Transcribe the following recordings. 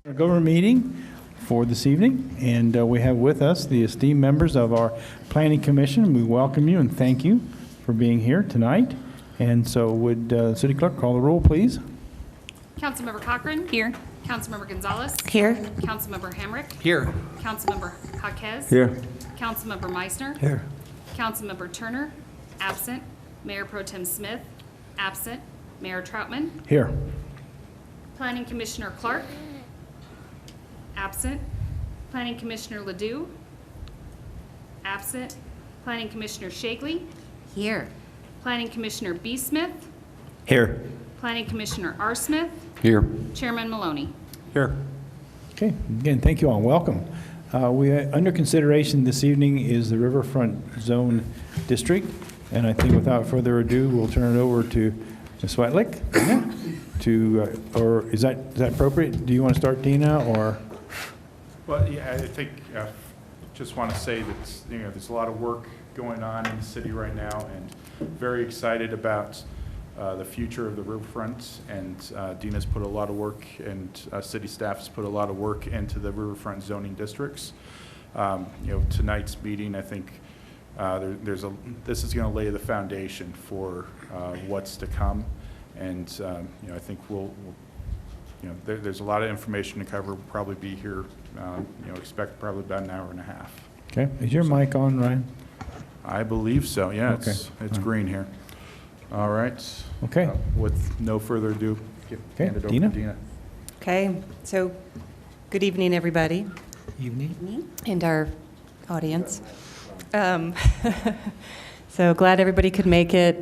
Our government meeting for this evening, and we have with us the esteemed members of our Planning Commission. We welcome you and thank you for being here tonight. And so would City Clerk call the roll, please? Councilmember Cochran. Here. Councilmember Gonzalez. Here. Councilmember Hamrick. Here. Councilmember Jaquez. Here. Councilmember Meissner. Here. Councilmember Turner. Absent. Mayor Pro Tem Smith. Absent. Mayor Troutman. Here. Planning Commissioner Clark. Absent. Planning Commissioner Ledoux. Absent. Planning Commissioner Shagley. Here. Planning Commissioner B. Smith. Here. Planning Commissioner R. Smith. Here. Chairman Maloney. Here. Okay, again, thank you all. Welcome. Under consideration this evening is the Riverfront Zone District, and I think without further ado, we'll turn it over to Ms. Swetlick. Or is that appropriate? Do you want to start, Dina, or? Well, yeah, I think just want to say that there's a lot of work going on in the city right now, and very excited about the future of the riverfront. And Dina's put a lot of work, and city staff has put a lot of work into the riverfront zoning districts. Tonight's meeting, I think this is going to lay the foundation for what's to come, and I think there's a lot of information to cover. We'll probably be here, expect probably about an hour and a half. Okay, is your mic on, Ryan? I believe so, yeah. Okay. It's green here. All right. Okay. With no further ado, hand it over Dina? to Dina. Okay, so good evening, everybody. Evening. And our audience. So glad everybody could make it.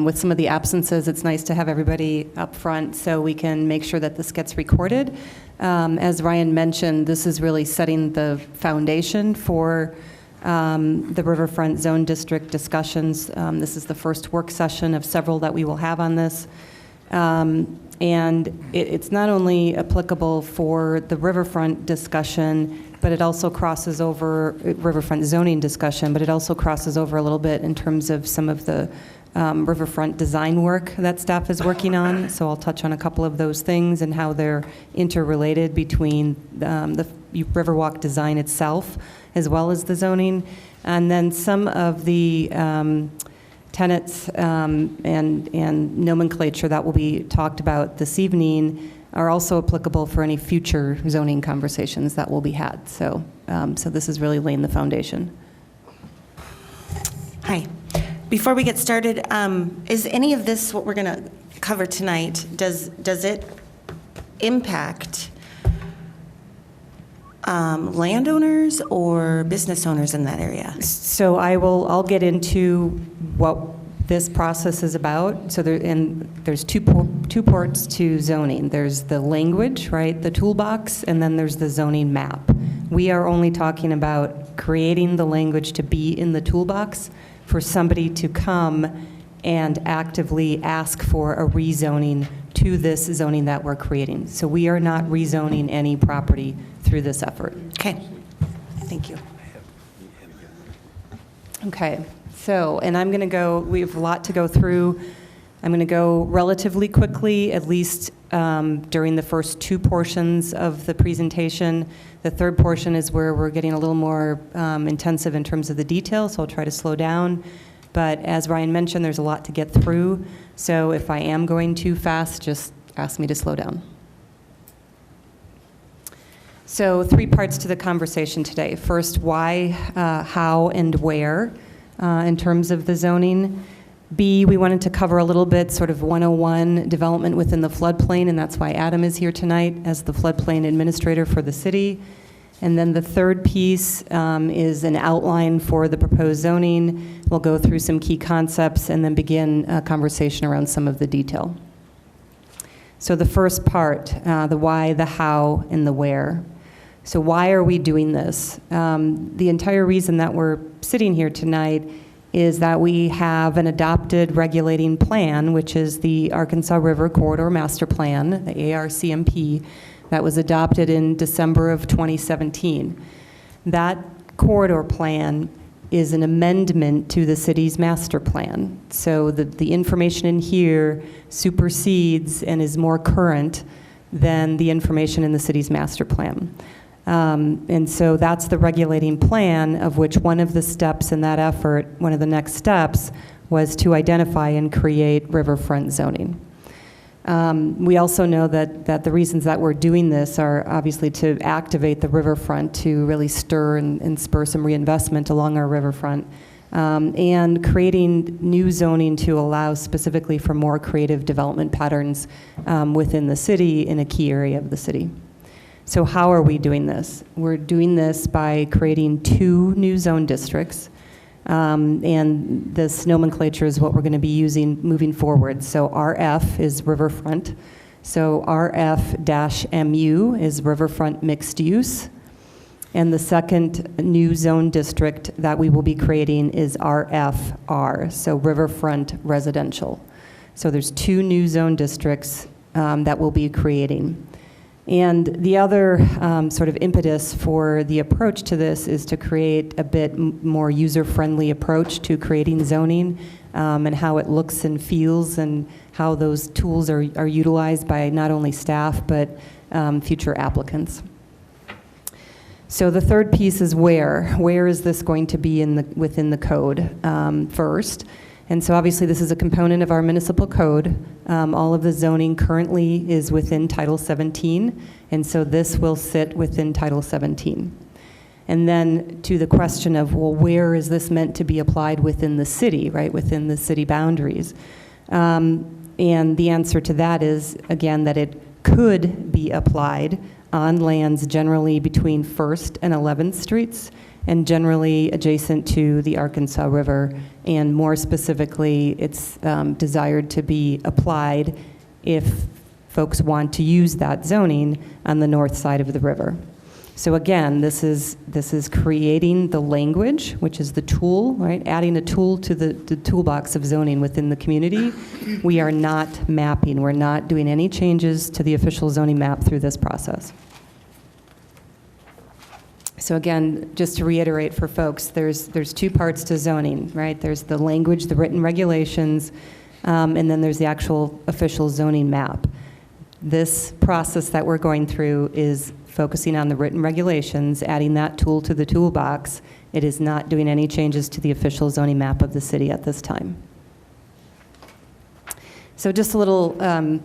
With some of the absences, it's nice to have everybody up front so we can make sure that this gets recorded. As Ryan mentioned, this is really setting the foundation for the Riverfront Zone District discussions. This is the first work session of several that we will have on this. And it's not only applicable for the riverfront discussion, but it also crosses over riverfront zoning discussion, but it also crosses over a little bit in terms of some of the riverfront design work that staff is working on. So I'll touch on a couple of those things and how they're interrelated between the Riverwalk design itself as well as the zoning. And then some of the tenets and nomenclature that will be talked about this evening are also applicable for any future zoning conversations that will be had. So, so this is really laying the foundation. Hi. Before we get started, is any of this what we're going to cover tonight? Does it impact landowners or business owners in that area? So I'll get into what this process is about. So there's two parts to zoning. There's the language, right, the toolbox, and then there's the zoning map. We are only talking about creating the language to be in the toolbox for somebody to come and actively ask for a rezoning to this zoning that we're creating. So we are not rezoning any property through this effort. Okay. Thank you. Okay, so, and I'm going to go, we have a lot to go through. I'm going to go relatively quickly, at least during the first two portions of the presentation. The third portion is where we're getting a little more intensive in terms of the details, so I'll try to slow down. But as Ryan mentioned, there's a lot to get through. So if I am going too fast, just ask me to slow down. So 3 parts to the conversation today. First, why, how, and where in terms of the zoning. B, we wanted to cover a little bit sort of 101 development within the floodplain, and that's why Adam is here tonight as the floodplain administrator for the city. And then the third piece is an outline for the proposed zoning. We'll go through some key concepts and then begin a conversation around some of the detail. So the first part, the why, the how, and the where. So why are we doing this? The entire reason that we're sitting here tonight is that we have an adopted regulating plan, which is the Arkansas River Corridor Master Plan, the ARCMP, that was adopted in December of 2017. That corridor plan is an amendment to the city's master plan. So the information in here supersedes and is more current than the information in the city's master plan. And so that's the regulating plan, of which one of the steps in that effort, one of the next steps, was to identify and create riverfront zoning. We also know that the reasons that we're doing this are obviously to activate the riverfront, to really stir and spur some reinvestment along our riverfront, and creating new zoning to allow specifically for more creative development patterns within the city in a key area of the city. So how are we doing this? We're doing this by creating 2 new zone districts. And this nomenclature is what we're going to be using moving forward. So RF is riverfront. So RF-MU is riverfront mixed use. And the second new zone district that we will be creating is RFR, so riverfront residential. So there's 2 new zone districts that we'll be creating. And the other sort of impetus for the approach to this is to create a bit more user-friendly approach to creating zoning, and how it looks and feels, and how those tools are utilized by not only staff but future applicants. So the third piece is where. Where is this going to be within the code first? And so obviously this is a component of our municipal code. All of the zoning currently is within Title 17, and so this will sit within Title 17. And then to the question of, well, where is this meant to be applied within the city, right, within the city boundaries? And the answer to that is, again, that it could be applied on lands generally between 1st and 11th Streets, and generally adjacent to the Arkansas River, and more specifically, it's desired to be applied if folks want to use that zoning on the north side of the river. So again, this is creating the language, which is the tool, right? Adding a tool to the toolbox of zoning within the community. We are not mapping. We're not doing any changes to the official zoning map through this process. So again, just to reiterate for folks, there's 2 parts to zoning, right? There's the language, the written regulations, and then there's the actual official zoning map. This process that we're going through is focusing on the written regulations, adding that tool to the toolbox. It is not doing any changes to the official zoning map of the city at this time. So just a little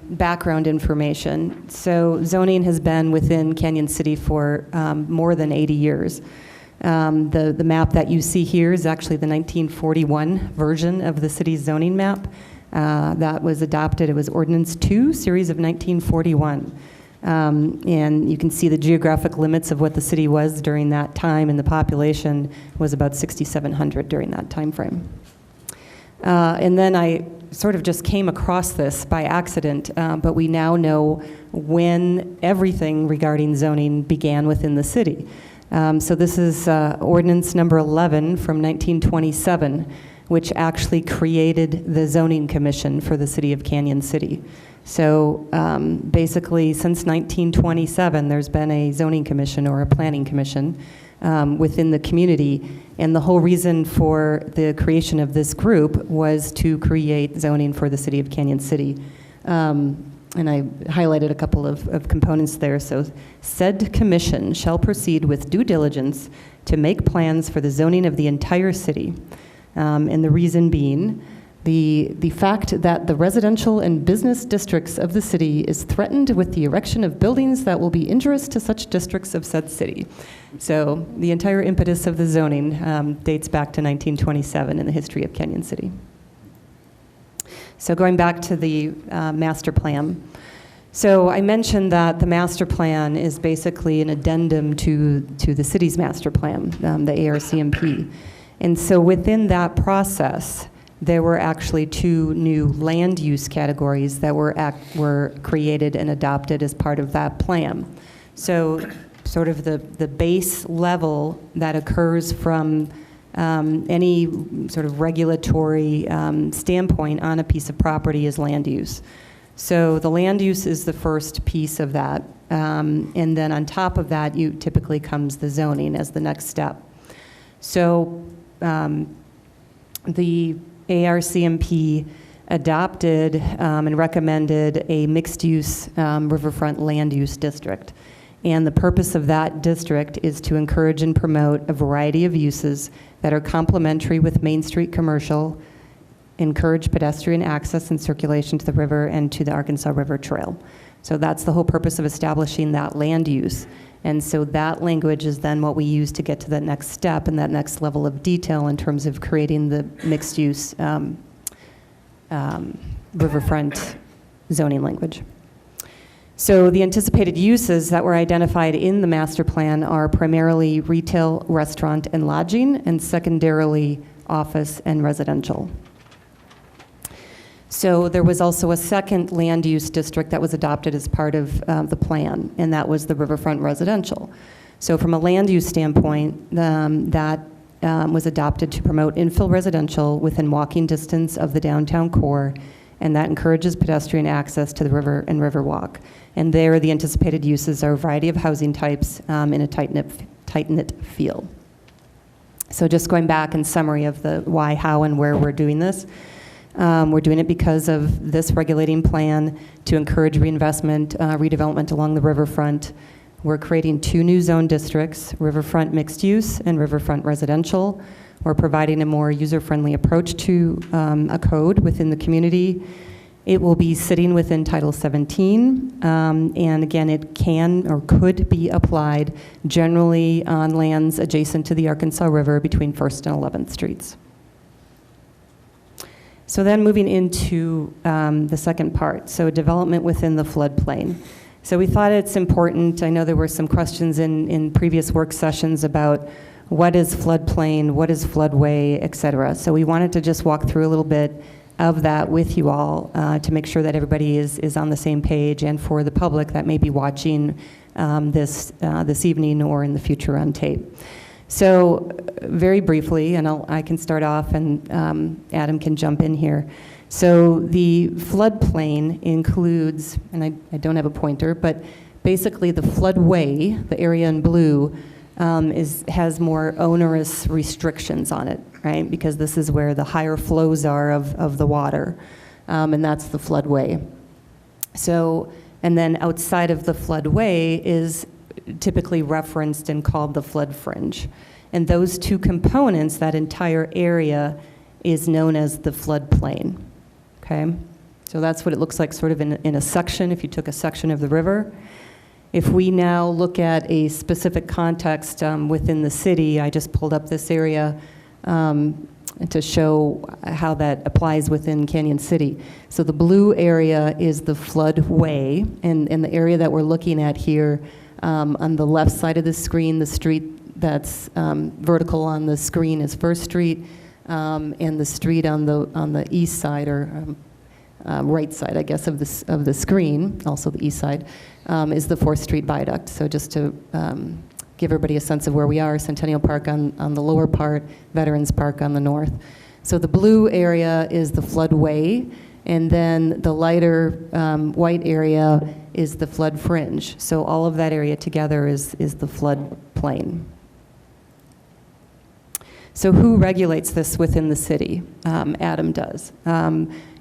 background information. So zoning has been within Canyon City for more than 80 years. The map that you see here is actually the 1941 version of the city's zoning map that was adopted. It was Ordinance 2, series of 1941. And you can see the geographic limits of what the city was during that time, and the population was about 6,700 during that time frame. And then I sort of just came across this by accident, but we now know when everything regarding zoning began within the city. So this is ordinance number 11 from 1927, which actually created the zoning commission for the city of Canyon City. So basically, since 1927, there's been a zoning commission or a planning commission within the community, and the whole reason for the creation of this group was to create zoning for the city of Canyon City. And I highlighted a couple of components there. So, said commission shall proceed with due diligence to make plans for the zoning of the entire city. And the reason being, the fact that the residential and business districts of the city is threatened with the erection of buildings that will be injurious to such districts of said city. So the entire impetus of the zoning dates back to 1927 in the history of Canyon City. So going back to the master plan. So I mentioned that the master plan is basically an addendum to the city's master plan, the ARCMP. And so within that process, there were actually 2 new land use categories that were created and adopted as part of that plan. So sort of the base level that occurs from any sort of regulatory standpoint on a piece of property is land use. So the land use is the first piece of that. And then on top of that, typically comes the zoning as the next step. So the ARCMP adopted and recommended a mixed-use riverfront land use district. And the purpose of that district is to encourage and promote a variety of uses that are complementary with Main Street commercial, encourage pedestrian access and circulation to the river and to the Arkansas River Trail. So that's the whole purpose of establishing that land use. And so that language is then what we use to get to that next step and that next level of detail in terms of creating the mixed-use riverfront zoning language. So the anticipated uses that were identified in the master plan are primarily retail, restaurant, and lodging, and secondarily office and residential. So there was also a second land use district that was adopted as part of the plan, and that was the riverfront residential. So from a land use standpoint, that was adopted to promote infill residential within walking distance of the downtown core, and that encourages pedestrian access to the river and Riverwalk. And there, the anticipated uses are a variety of housing types in a tight-knit feel. So just going back in summary of the why, how, and where we're doing this. We're doing it because of this regulating plan to encourage reinvestment, redevelopment along the riverfront. We're creating 2 new zone districts, riverfront mixed use and riverfront residential. We're providing a more user-friendly approach to a code within the community. It will be sitting within Title 17, and again, it can or could be applied generally on lands adjacent to the Arkansas River between 1st and 11th Streets. So then moving into the second part, so development within the floodplain. So we thought it's important, I know there were some questions in previous work sessions about what is floodplain, what is floodway, et cetera. So we wanted to just walk through a little bit of that with you all to make sure that everybody is on the same page, and for the public that may be watching this evening or in the future on tape. So very briefly, and I can start off and Adam can jump in here. So the floodplain includes, and I don't have a pointer, but basically the floodway, the area in blue, has more onerous restrictions on it, right? Because this is where the higher flows are of the water, and that's the floodway. So, and then outside of the floodway is typically referenced and called the flood fringe. And those 2 components, that entire area, is known as the floodplain, okay? So that's what it looks like sort of in a section, if you took a section of the river. If we now look at a specific context within the city, I just pulled up this area to show how that applies within Canyon City. So the blue area is the floodway, and the area that we're looking at here on the left side of the screen, the street that's vertical on the screen is First Street, and the street on the east side, or right side, I guess, of the screen, also the east side, is the 4th Street Viaduct. So just to give everybody a sense of where we are, Centennial Park on the lower part, Veterans Park on the north. So the blue area is the floodway, and then the lighter white area is the flood fringe. So all of that area together is the floodplain. So who regulates this within the city? Adam does.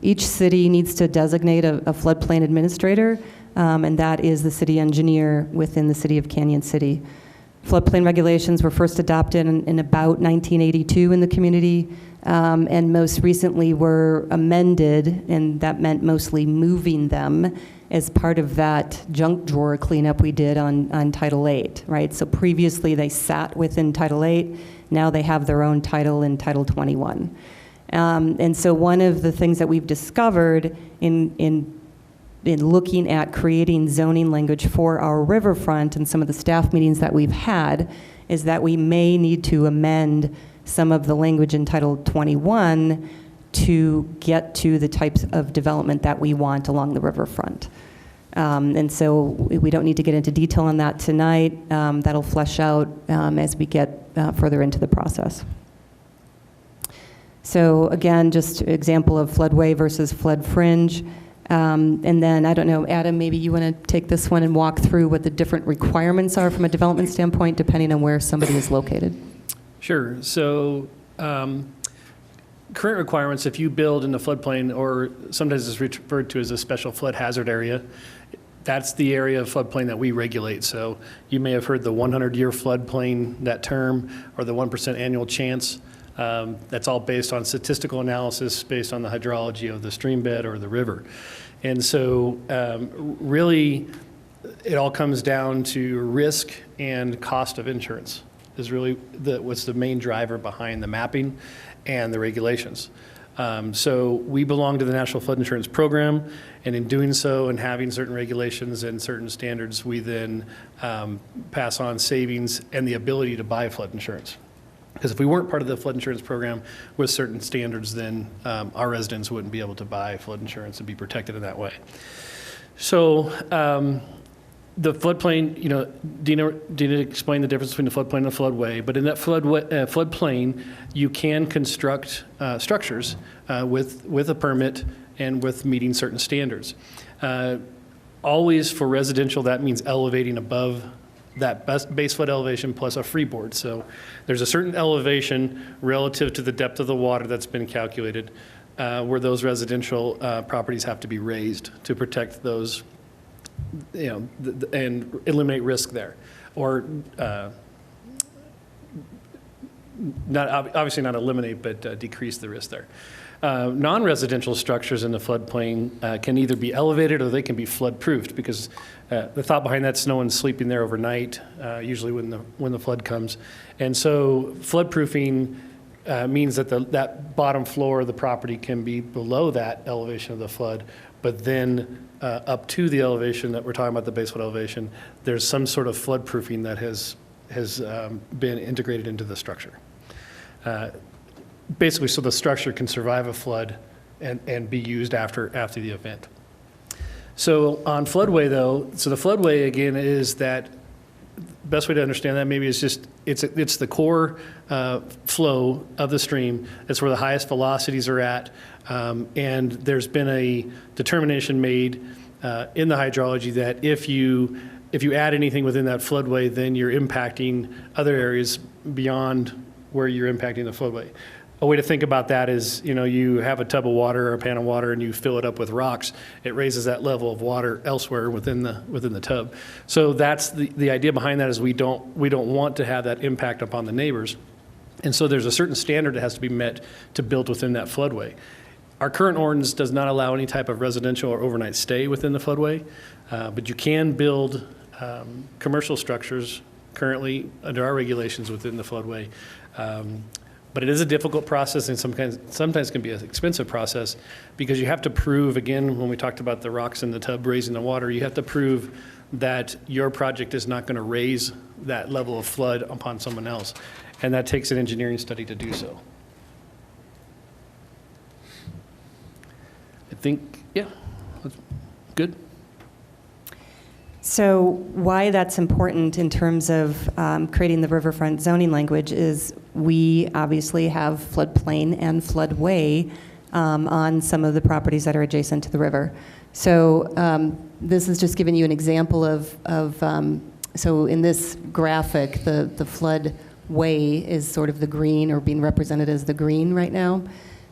Each city needs to designate a floodplain administrator, and that is the city engineer within the city of Canyon City. Floodplain regulations were first adopted in about 1982 in the community, and most recently were amended, and that meant mostly moving them as part of that junk drawer cleanup we did on Title VIII, right? So previously they sat within Title VIII, now they have their own title in Title 21. And so one of the things that we've discovered in looking at creating zoning language for our riverfront and some of the staff meetings that we've had is that we may need to amend some of the language in Title 21 to get to the types of development that we want along the riverfront. And so we don't need to get into detail on that tonight. That'll flesh out as we get further into the process. So again, just example of floodway versus flood fringe. And then, I don't know, Adam, maybe you want to take this one and walk through what the different requirements are from a development standpoint, depending on where somebody is located. Sure. So current requirements, if you build in the floodplain, or sometimes it's referred to as a special flood hazard area, that's the area of floodplain that we regulate. So you may have heard the 100-year floodplain, that term, or the 1% annual chance. That's all based on statistical analysis, based on the hydrology of the stream bed or the river. And so really, it all comes down to risk and cost of insurance is really what's the main driver behind the mapping and the regulations. So we belong to the National Flood Insurance Program, and in doing so and having certain regulations and certain standards, we then pass on savings and the ability to buy flood insurance. Because if we weren't part of the flood insurance program with certain standards, then our residents wouldn't be able to buy flood insurance and be protected in that way. So the floodplain, you know, Dina explained the difference between the floodplain and the floodway, but in that floodplain, you can construct structures with a permit and with meeting certain standards. Always for residential, that means elevating above that base flood elevation plus a freeboard. So there's a certain elevation relative to the depth of the water that's been calculated where those residential properties have to be raised to protect those, you know, and eliminate risk there. Or obviously not eliminate, but decrease the risk there. Non-residential structures in the floodplain can either be elevated or they can be flood-proofed, because the thought behind that is no one's sleeping there overnight, usually when the flood comes. And so flood-proofing means that that bottom floor of the property can be below that elevation of the flood, but then up to the elevation that we're talking about, the base flood elevation, there's some sort of flood-proofing that has been integrated into the structure. Basically, so the structure can survive a flood and be used after the event. So on floodway, though, so the floodway, again, is that, best way to understand that maybe is just, it's the core flow of the stream. It's where the highest velocities are at. And there's been a determination made in the hydrology that if you add anything within that floodway, then you're impacting other areas beyond where you're impacting the floodway. A way to think about that is, you know, you have a tub of water or a pan of water and you fill it up with rocks. It raises that level of water elsewhere within the tub. So that's the idea behind that, is we don't want to have that impact upon the neighbors. And so there's a certain standard that has to be met to build within that floodway. Our current ordinance does not allow any type of residential or overnight stay within the floodway, but you can build commercial structures currently under our regulations within the floodway. But it is a difficult process, and sometimes can be an expensive process, because you have to prove, again, when we talked about the rocks in the tub raising the water, you have to prove that your project is not going to raise that level of flood upon someone else. And that takes an engineering study to do so. I think, yeah, that's good. So why that's important in terms of creating the riverfront zoning language is we obviously have floodplain and floodway on some of the properties that are adjacent to the river. So this is just giving you an example of so in this graphic, the floodway is sort of the green, or being represented as the green right now.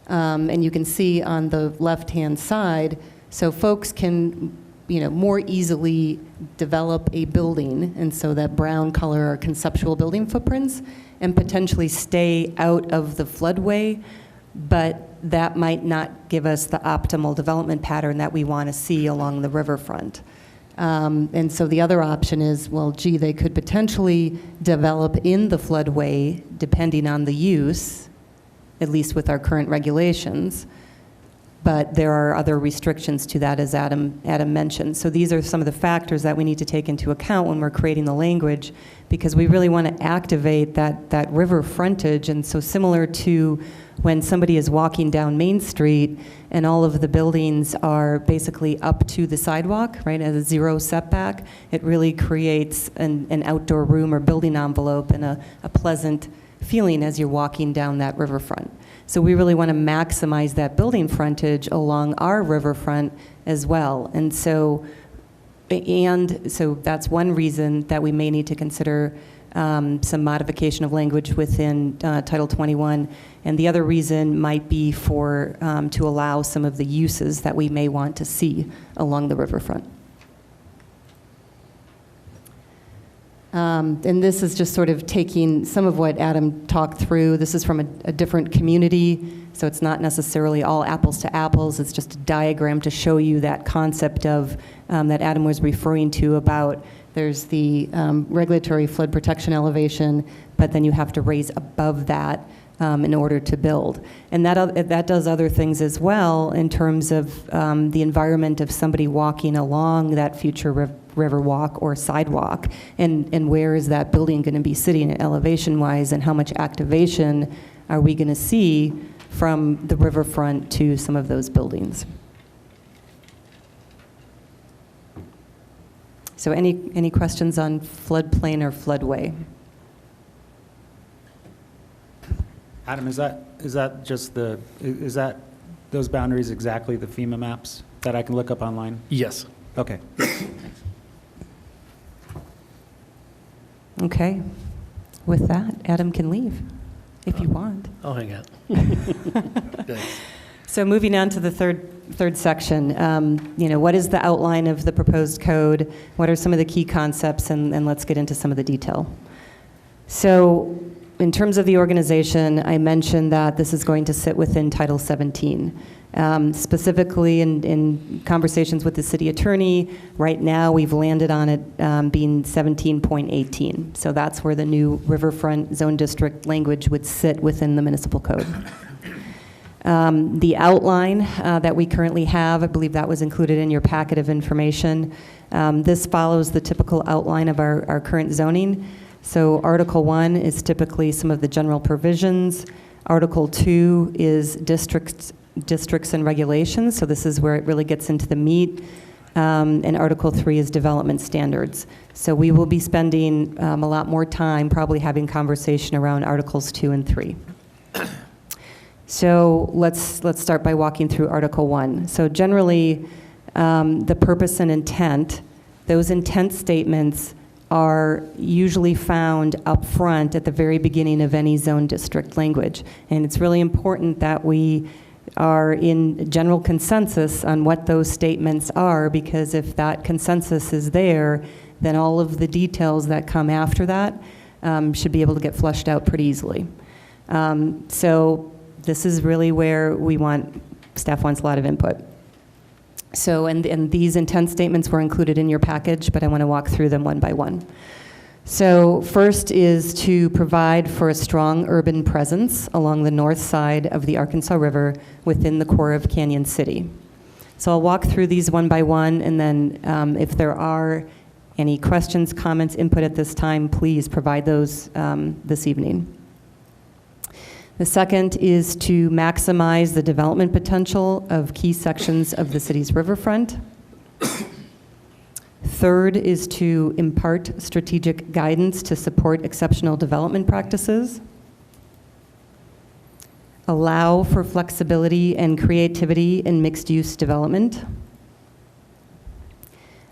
And you can see on the left-hand side, so folks can, you know, more easily develop a building, and so that brown color are conceptual building footprints, and potentially stay out of the floodway, but that might not give us the optimal development pattern that we want to see along the riverfront. And so the other option is, well, gee, they could potentially develop in the floodway depending on the use, at least with our current regulations. But there are other restrictions to that, as Adam mentioned. So these are some of the factors that we need to take into account when we're creating the language, because we really want to activate that river frontage. And so similar to when somebody is walking down Main Street and all of the buildings are basically up to the sidewalk, right, at a zero setback, it really creates an outdoor room or building envelope and a pleasant feeling as you're walking down that riverfront. So we really want to maximize that building frontage along our riverfront as well. And so that's one reason that we may need to consider some modification of language within Title 21, and the other reason might be for to allow some of the uses that we may want to see along the riverfront. And this is just sort of taking some of what Adam talked through. This is from a different community, so it's not necessarily all apples to apples. It's just a diagram to show you that concept of that Adam was referring to about there's the regulatory flood protection elevation, but then you have to raise above that in order to build. And that does other things as well in terms of the environment of somebody walking along that future river walk or sidewalk, and where is that building going to be sitting elevation-wise, and how much activation are we going to see from the riverfront to some of those buildings. So any questions on floodplain or floodway? Adam, is that just is that those boundaries exactly the FEMA maps that I can look up online? Yes. Okay. Okay. With that, Adam can leave if you want. I'll hang out. Thanks. So moving on to the third section, what is the outline of the proposed code? What are some of the key concepts? And let's get into some of the detail. So in terms of the organization, I mentioned that this is going to sit within Title 17. Specifically in conversations with the city attorney, right now we've landed on it being 17.18. So that's where the new riverfront zone district language would sit within the municipal code. The outline that we currently have, I believe that was included in your packet of information. This follows the typical outline of our current zoning. So Article 1 is typically some of the general provisions. Article 2 is districts and regulations, so this is where it really gets into the meat. And Article 3 is development standards. So we will be spending a lot more time probably having conversation around Articles 2 and 3. So let's start by walking through Article 1. So generally, the purpose and intent, those intent statements are usually found up front at the very beginning of any zone district language. And it's really important that we are in general consensus on what those statements are, because if that consensus is there, then all of the details that come after that should be able to get flushed out pretty easily. So this is really where staff wants a lot of input. So, and these intent statements were included in your package, but I want to walk through them one by one. So first is to provide for a strong urban presence along the north side of the Arkansas River within the core of Canyon City. So I'll walk through these one by one, and then if there are any questions, comments, input at this time, please provide those this evening. The second is to maximize the development potential of key sections of the city's riverfront. Third is to impart strategic guidance to support exceptional development practices. Allow for flexibility and creativity in mixed-use development.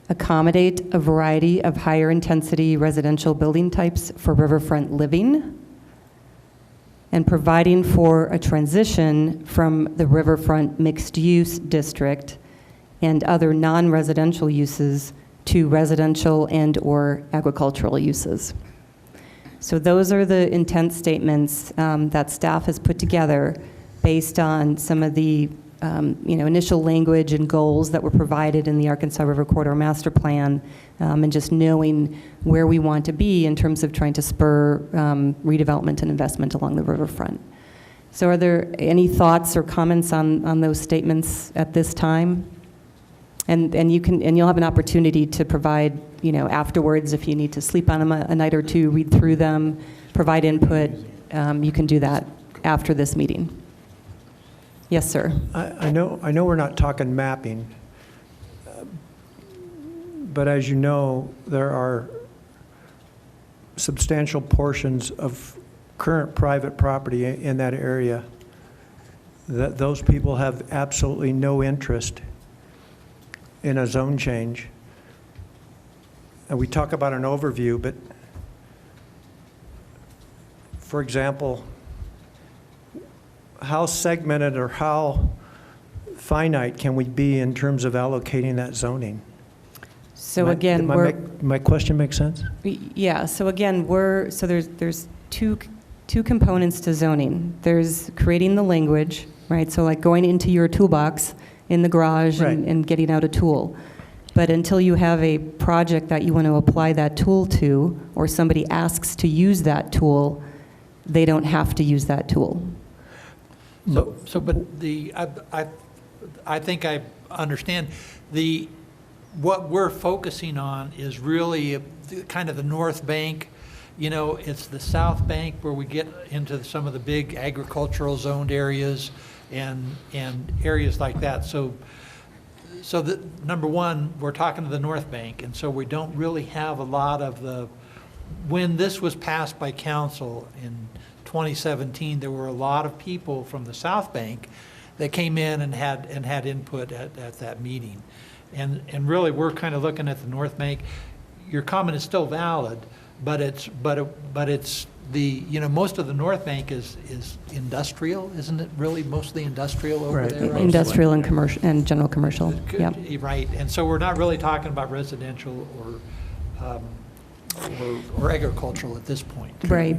Accommodate a variety of higher-intensity residential building types for riverfront living. And providing for a transition from the riverfront mixed-use district and other non-residential uses to residential and/or agricultural uses. So those are the intent statements that staff has put together based on some of the initial language and goals that were provided in the Arkansas River Corridor Master Plan, and just knowing where we want to be in terms of trying to spur redevelopment and investment along the riverfront. So are there any thoughts or comments on those statements at this time? And you'll have an opportunity to provide, afterwards, if you need to sleep on them a night or two, read through them, provide input. You can do that after this meeting. Yes, sir. I know we're not talking mapping, but as you know, there are substantial portions of current private property in that area that those people have absolutely no interest in a zone change. And we talk about an overview, but for example, how segmented or how finite can we be in terms of allocating that zoning? So again, we're, My question makes sense? yeah, so again, so there's two components to zoning. There's creating the language, right? So like going into your toolbox in the garage Right. and getting out a tool. But until you have a project that you want to apply that tool to, or somebody asks to use that tool, they don't have to use that tool. But I think I understand. What we're focusing on is really kind of the North Bank. You know, it's the South Bank where we get into some of the big agricultural zoned areas and areas like that. So number one, we're talking to the North Bank, and so we don't really have a lot of when this was passed by council in 2017, there were a lot of people from the South Bank that came in and had input at that meeting. And really, we're kind of looking at the North Bank. Your comment is still valid, but it's most of the North Bank is industrial, isn't it? Really, mostly industrial over Right. there. Right? Industrial and commercial, and general commercial, yep. Right, and so we're not really talking about residential or agricultural at this point. Right.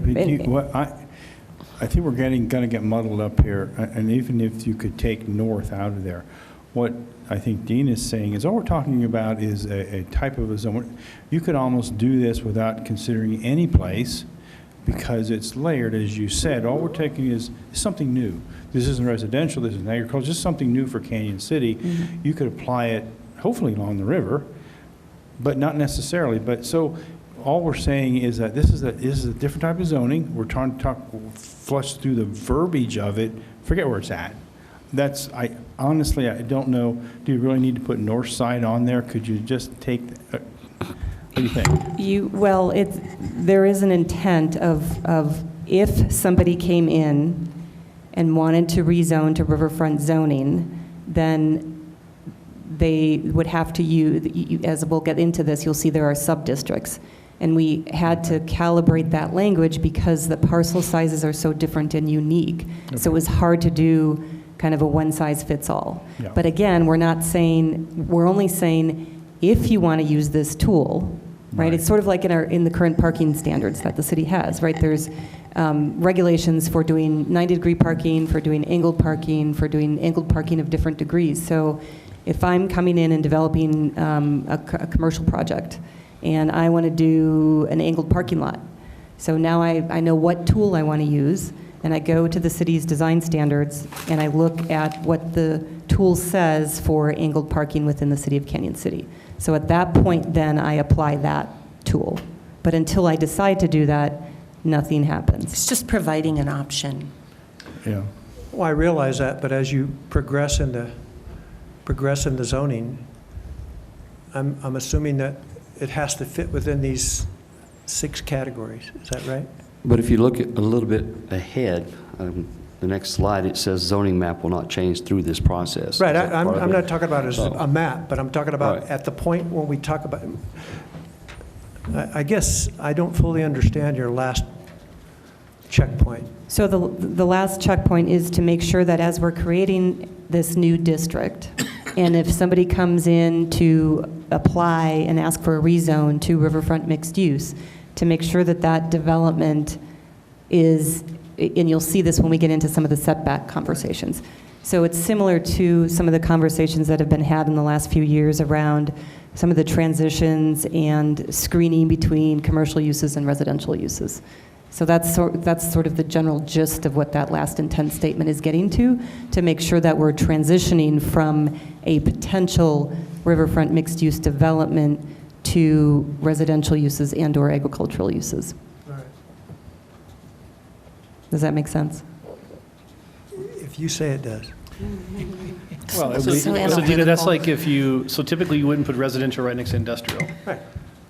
I think we're going to get muddled up here, and even if you could take north out of there, what I think Dean is saying is all we're talking about is a type of a zone. You could almost do this without considering any place because it's layered, as you said. All we're taking is something new. This isn't residential, this isn't agriculture, just something new for Canyon City. Mm-hmm. You could apply it hopefully along the river, but not necessarily. But so all we're saying is that this is a different type of zoning. We're trying to flush through the verbiage of it. Forget where it's at. Honestly, I don't know. Do you really need to put north side on there? Could you just take, what do you think? Well, there is an intent of if somebody came in and wanted to rezone to riverfront zoning, then they would have to use, as we'll get into this, you'll see there are sub-districts. And we had to calibrate that language because the parcel sizes are so different and unique. So it was hard to do kind of a one-size-fits-all. Yeah. But again, we're only saying if you want to use this tool, right? Right. It's sort of like in the current parking standards that the city has, right? There's regulations for doing 90-degree parking, for doing angled parking, of different degrees. So if I'm coming in and developing a commercial project, and I want to do an angled parking lot. So now I know what tool I want to use, and I go to the city's design standards, and I look at what the tool says for angled parking within the city of Canyon City. So at that point, then I apply that tool. But until I decide to do that, nothing happens. It's just providing an option. Yeah. Well, I realize that, but as you progress in the zoning, I'm assuming that it has to fit within these 6 categories. Is that right? But if you look at a little bit ahead, the next slide, it says zoning map will not change through this process. Right. Is that part of I'm it? not talking about as Oh. a map, but I'm talking about Right. at the point when we talk about, I guess I don't fully understand your last checkpoint. So the last checkpoint is to make sure that as we're creating this new district, and if somebody comes in to apply and ask for a rezone to riverfront mixed use, to make sure that that development is, and you'll see this when we get into some of the setback conversations. So it's similar to some of the conversations that have been had in the last few years around some of the transitions and screening between commercial uses and residential uses. So that's sort of the general gist of what that last intent statement is getting to make sure that we're transitioning from a potential riverfront mixed-use development to residential uses and/or agricultural uses. Does that make sense? If you say it does. Well, So so analytical. Dina, that's like so typically you wouldn't put residential right next to industrial. Right.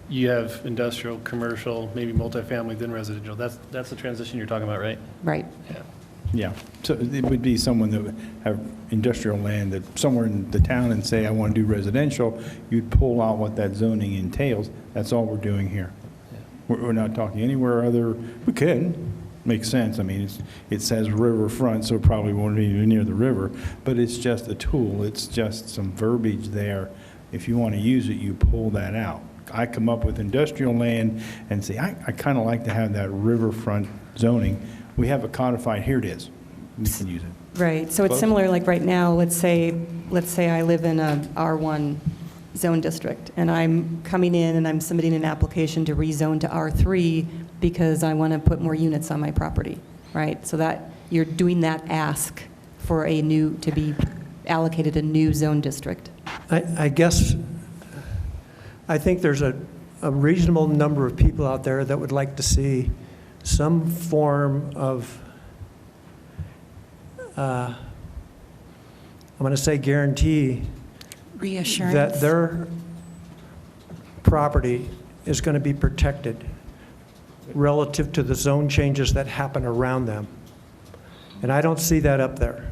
You have industrial, commercial, maybe multifamily, then residential. That's the transition you're talking about, right? Right. Yeah. Yeah, so it would be someone that would have industrial land that somewhere in the town and say, I want to do residential, you'd pull out what that zoning entails. That's all we're doing here. We're not talking anywhere other, we could, makes sense. I mean, it says riverfront, so it probably won't be near the river, but it's just a tool. It's just some verbiage there. If you want to use it, you pull that out. I come up with industrial land and say, I kind of like to have that riverfront zoning. We have it codified, here it is. We can use it. Right, so it's Close? similar, like right now, let's say I live in a R1 zone district, and I'm coming in and I'm submitting an application to rezone to R3 because I want to put more units on my property, right? So that, you're doing that ask for to be allocated a new zone district. I guess, I think there's a reasonable number of people out there that would like to see some form of, I'm going to say guarantee Reassurance. that their property is going to be protected relative to the zone changes that happen around them. And I don't see that up there.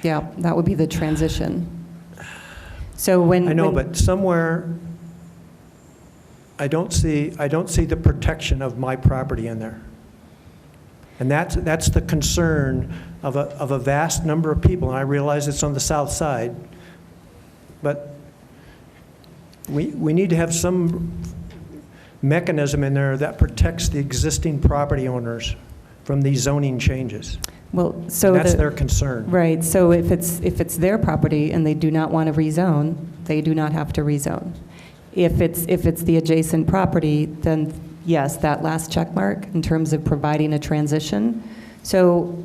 Yeah, that would be the transition. So when... I know, when- but somewhere, I don't see the protection of my property in there. And that's the concern of a vast number of people, and I realize it's on the south side, but we need to have some mechanism in there that protects the existing property owners from these zoning changes. Well, so That's the- their concern. Right, so if it's their property and they do not want to rezone, they do not have to rezone. If it's the adjacent property, then yes, that last check mark in terms of providing a transition. So,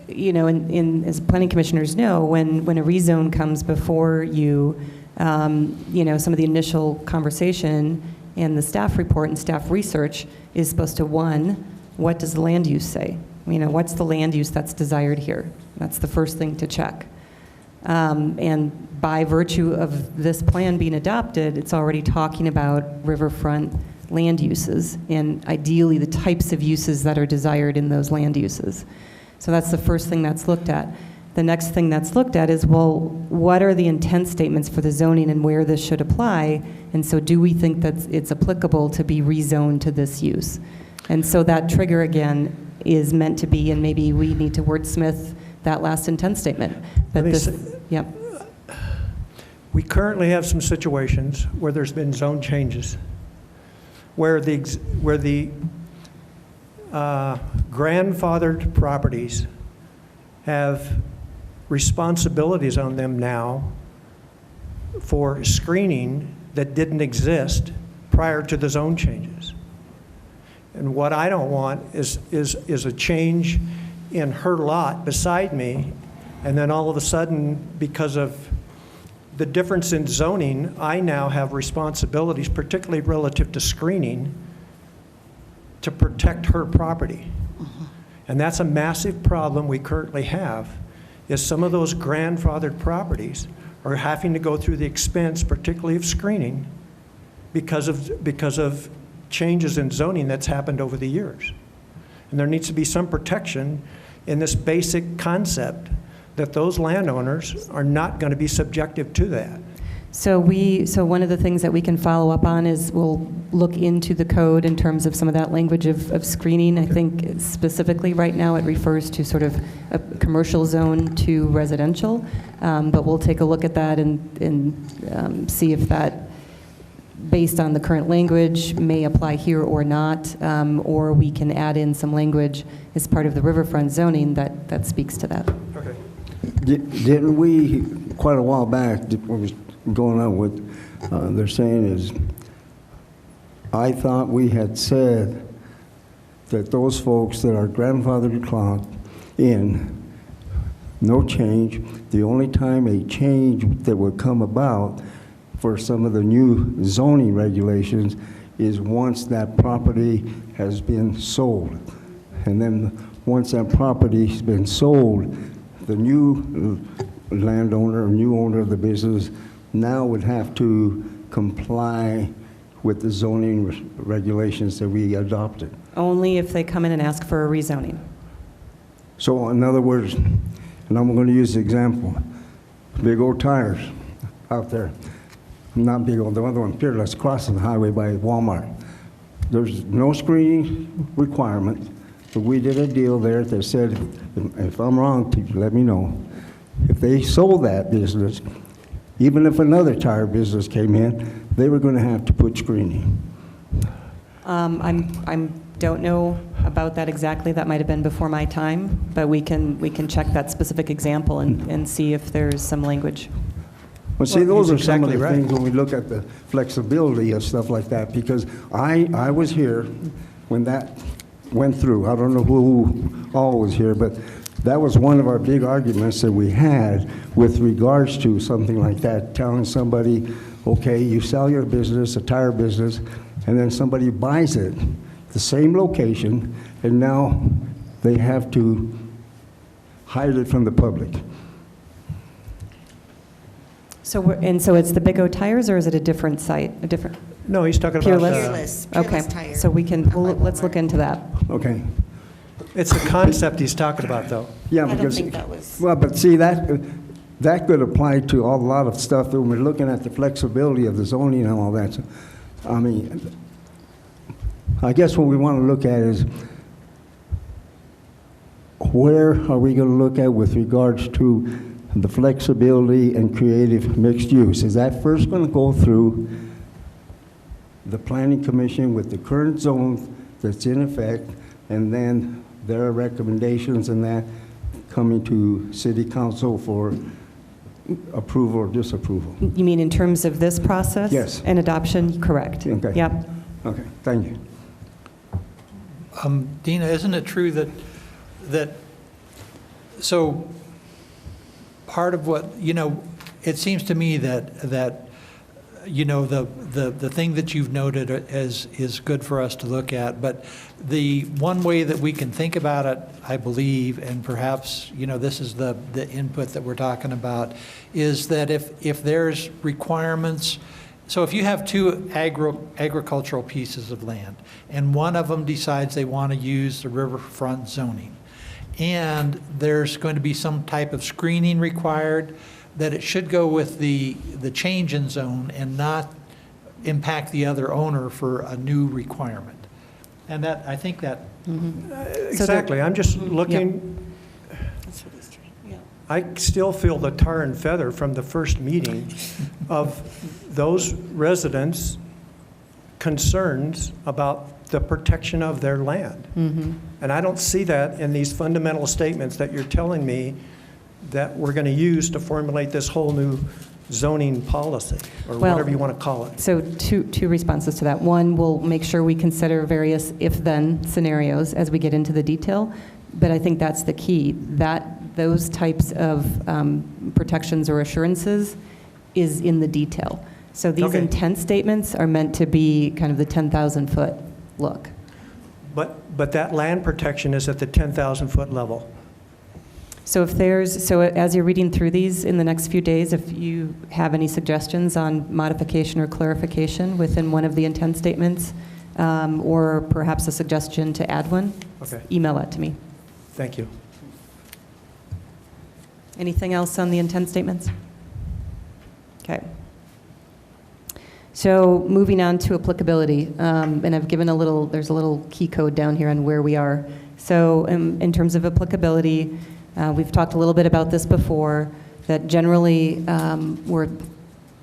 as planning commissioners know, when a rezone comes before you, some of the initial conversation and the staff report and staff research is supposed to, one, what does the land use say? What's the land use that's desired here? That's the first thing to check. And by virtue of this plan being adopted, it's already talking about riverfront land uses and ideally the types of uses that are desired in those land uses. So that's the first thing that's looked at. The next thing that's looked at is, well, what are the intent statements for the zoning and where this should apply? And so do we think that it's applicable to be rezoned to this use? And so that trigger, again, is meant to be, and maybe we need to wordsmith that last intent statement. But Let me this, say- yep. We currently have some situations where there's been zone changes, where the grandfathered properties have responsibilities on them now for screening that didn't exist prior to the zone changes. And what I don't want is a change in her lot beside me, and then all of a sudden, because of the difference in zoning, I now have responsibilities, particularly relative to screening, to protect her property. And that's a massive problem we currently have, is some of those grandfathered properties are having to go through the expense, particularly of screening, because of changes in zoning that's happened over the years. And there needs to be some protection in this basic concept that those landowners are not going to be subjective to that. So one of the things that we can follow up on is we'll look into the code in terms of some of that language of screening. I think specifically right now it refers to sort of a commercial zone to residential, but we'll take a look at that and see if that, based on the current language, may apply here or not, or we can add in some language as part of the riverfront zoning that speaks to that. Okay. Didn't we, quite a while back, what was going on with, they're saying is, I thought we had said that those folks that are grandfathered clock in, no change, the only time a change that would come about for some of the new zoning regulations is once that property has been sold. And then once that property's been sold, the new landowner or new owner of the business now would have to comply with the zoning regulations that we adopted. Only if they come in and ask for a rezoning. So in other words, and I'm going to use the example, big old tires out there. Not big old, the other one, Peerless, crossing the highway by Walmart. there's no screening requirement, but we did a deal there that said, if I'm wrong, people let me know. If they sold that business, even if another tire business came in, they were going to have to put screening. I don't know about that exactly. That might have been before my time, but we can check that specific example and see if there's some language. Well, see, Well, those are he's some of exactly the right. things when we look at the flexibility of stuff like that, because I was here when that went through. I don't know who all was here, but that was one of our big arguments that we had with regards to something like that, telling somebody, okay, you sell your business, a tire business, and then somebody buys it, the same location, and now they have to hide it from the public. So it's the Big O Tires, or is it a different site, a different? No, he's talking about, Peerless? Peerless Okay, Tire. so let's look into that. Okay. it's the concept he's talking about, though. Yeah, I don't because, think that was. well, but see, that could apply to a lot of stuff that when we're looking at the flexibility of the zoning and all that. So, I mean, I guess what we want to look at is where are we going to look at with regards to the flexibility and creative mixed use? Is that first going to go through the planning commission with the current zone that's in effect, and then their recommendations and that coming to city council for approval or disapproval? You mean in terms of this process? Yes. And adoption? Correct. Okay. Yep. Okay, thank you. Dina, isn't it true that, so part of what, it seems to me that the thing that you've noted is good for us to look at, but the one way that we can think about it, I believe, and perhaps, this is the input that we're talking about, is that if there's requirements, so if you have two agricultural pieces of land, and one of them decides they want to use the riverfront zoning, and there's going to be some type of screening required, that it should go with the change in zone and not impact the other owner for a new requirement. And that, I think that, Exactly. I'm just looking, That's what he's trying, yeah. I still feel the tar and feather from the first meeting of those residents' concerns about the protection of their land. And I don't see that in these fundamental statements that you're telling me that we're going to use to formulate this whole new zoning policy, or Well, whatever you want to call it. So two responses to that. One, we'll make sure we consider various if-then scenarios as we get into the detail, but I think that's the key, that those types of protections or assurances is in the detail. So these Okay. intent statements are meant to be kind of the 10,000-foot look. But that land protection is at the 10,000-foot level. So as you're reading through these in the next few days, if you have any suggestions on modification or clarification within one of the intent statements, or perhaps a suggestion to add one, Okay. email that to me. Thank you. Anything else on the intent statements? Okay. So moving on to applicability, and I've given there's a little key code down here on where we are. So in terms of applicability, we've talked a little bit about this before, that generally we're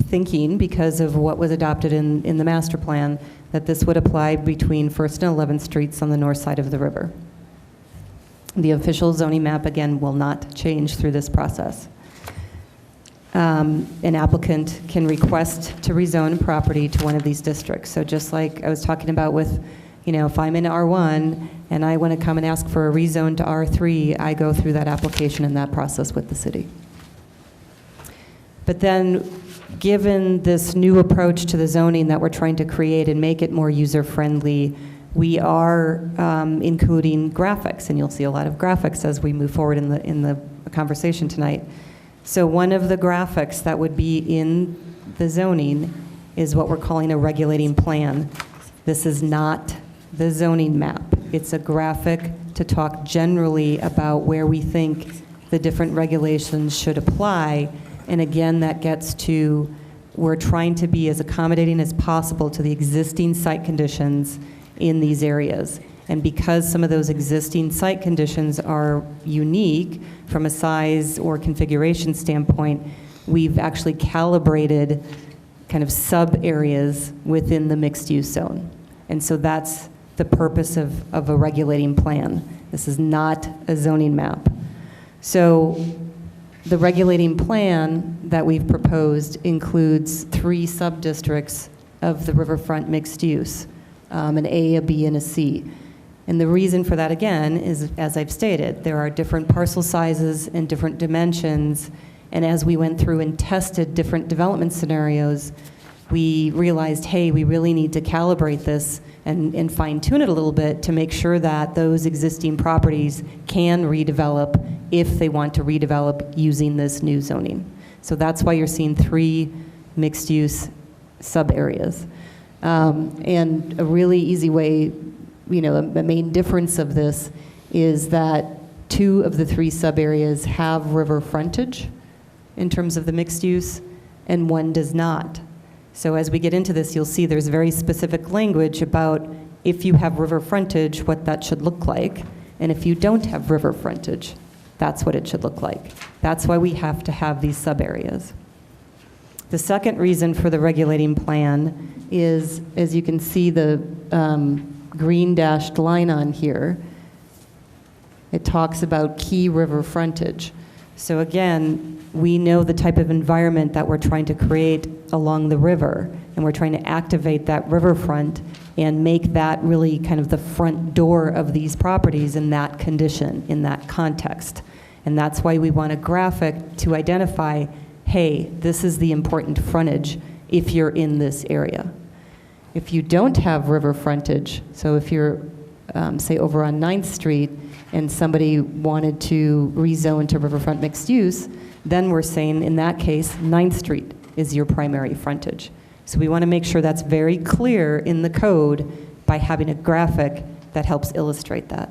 thinking, because of what was adopted in the master plan, that this would apply between 1st and 11th Streets on the north side of the river. The official zoning map, again, will not change through this process. An applicant can request to rezone property to one of these districts. So just like I was talking about with, if I'm in R1 and I want to come and ask for a rezone to R3, I go through that application and that process with the city. But then, given this new approach to the zoning that we're trying to create and make it more user-friendly, we are including graphics, and you'll see a lot of graphics as we move forward in the conversation tonight. So one of the graphics that would be in the zoning is what we're calling a regulating plan. This is not the zoning map. It's a graphic to talk generally about where we think the different regulations should apply. And again, that gets to, we're trying to be as accommodating as possible to the existing site conditions in these areas. And because some of those existing site conditions are unique from a size or configuration standpoint, we've actually calibrated kind of sub-areas within the mixed-use zone. And so that's the purpose of a regulating plan. This is not a zoning map. So the regulating plan that we've proposed includes 3 sub-districts of the riverfront mixed use, an A, a B, and a C. And the reason for that, again, is, as I've stated, there are different parcel sizes and different dimensions. And as we went through and tested different development scenarios, we realized, hey, we really need to calibrate this and fine-tune it a little bit to make sure that those existing properties can redevelop if they want to redevelop using this new zoning. So that's why you're seeing 3 mixed-use sub-areas. And a really easy way, the main difference of this is that 2 of the 3 sub-areas have river frontage in terms of the mixed use, and 1 does not. So as we get into this, you'll see there's very specific language about if you have river frontage, what that should look like, and if you don't have river frontage, that's what it should look like. That's why we have to have these sub-areas. The second reason for the regulating plan is, as you can see the green dashed line on here, it talks about key river frontage. So again, we know the type of environment that we're trying to create along the river, and we're trying to activate that riverfront and make that really kind of the front door of these properties in that condition, in that context. And that's why we want a graphic to identify, hey, this is the important frontage if you're in this area. If you don't have river frontage, so if you're, say, over on 9th Street and somebody wanted to rezone to riverfront mixed use, then we're saying, in that case, 9th Street is your primary frontage. So we want to make sure that's very clear in the code by having a graphic that helps illustrate that.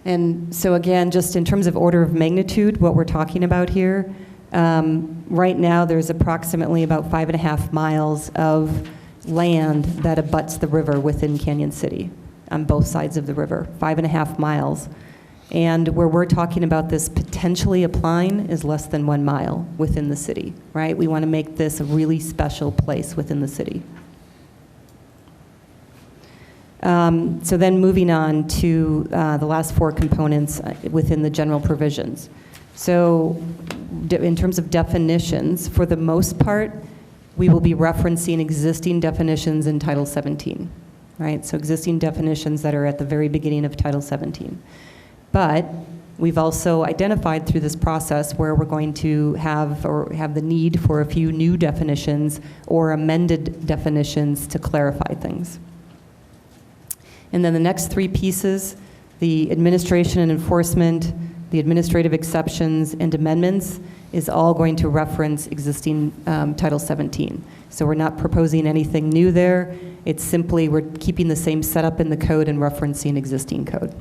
And so again, just in terms of order of magnitude, what we're talking about here, right now there's approximately about 5.5 miles of land that abuts the river within Canyon City on both sides of the river, 5.5 miles. And where we're talking about this potentially applying is less than 1 mile within the city, right? We want to make this a really special place within the city. So then moving on to the last 4 components within the general provisions. So in terms of definitions, for the most part, we will be referencing existing definitions in Title 17, right? So existing definitions that are at the very beginning of Title 17. But we've also identified through this process where we're going to have the need for a few new definitions or amended definitions to clarify things. And then the next 3 pieces, the administration and enforcement, the administrative exceptions and amendments, is all going to reference existing Title 17. So we're not proposing anything new there. It's simply we're keeping the same setup in the code and referencing existing code.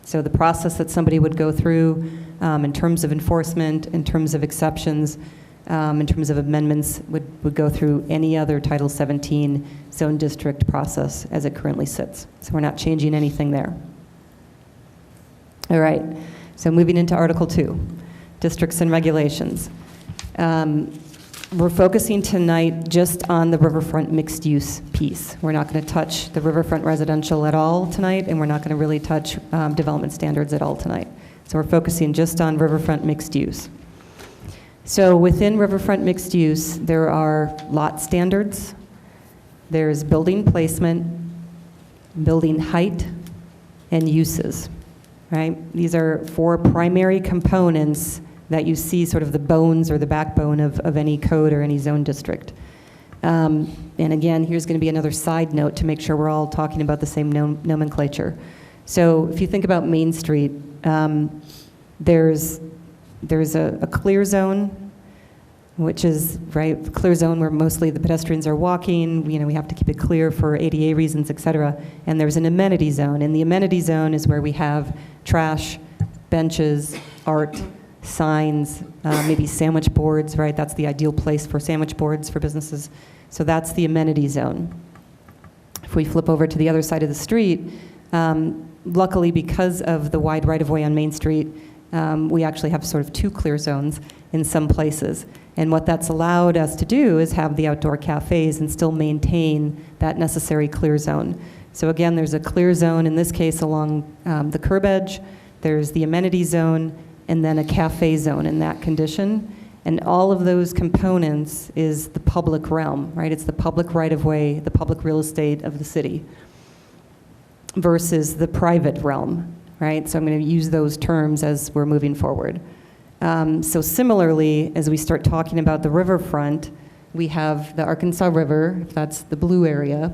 So the process that somebody would go through in terms of enforcement, in terms of exceptions, in terms of amendments, would go through any other Title 17 zone district process as it currently sits. So we're not changing anything there. All right, so moving into Article 2, districts and regulations. We're focusing tonight just on the riverfront mixed use piece. We're not going to touch the riverfront residential at all tonight, and we're not going to really touch development standards at all tonight. So we're focusing just on riverfront mixed use. So within riverfront mixed use, there are lot standards, there's building placement, building height, and uses, right? These are 4 primary components that you see sort of the bones or the backbone of any code or any zone district. And again, here's going to be another side note to make sure we're all talking about the same nomenclature. So if you think about Main Street, there's a clear zone, which is, right, clear zone where mostly the pedestrians are walking. We have to keep it clear for ADA reasons, et cetera. And there's an amenity zone. And the amenity zone is where we have trash, benches, art, signs, maybe sandwich boards, right? That's the ideal place for sandwich boards for businesses. So that's the amenity zone. If we flip over to the other side of the street, luckily because of the wide right-of-way on Main Street, we actually have sort of 2 clear zones in some places. And what that's allowed us to do is have the outdoor cafes and still maintain that necessary clear zone. So again, there's a clear zone, in this case, along the curb edge. There's the amenity zone, and then a cafe zone in that condition. And all of those components is the public realm, right? It's the public right-of-way, the public real estate of the city versus the private realm, right? So I'm going to use those terms as we're moving forward. So similarly, as we start talking about the riverfront, we have the Arkansas River, if that's the blue area,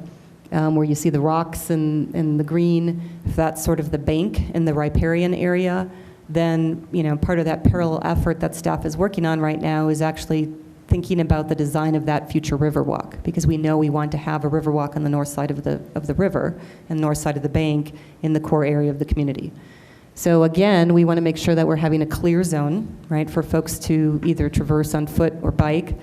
where you see the rocks and the green, if that's sort of the bank in the riparian area, then, you know, part of that parallel effort that staff is working on right now is actually thinking about the design of that future Riverwalk, because we know we want to have a Riverwalk on the north side of the river and north side of the bank in the core area of the community. So again, we want to make sure that we're having a clear zone, right, for folks to either traverse on foot or bike.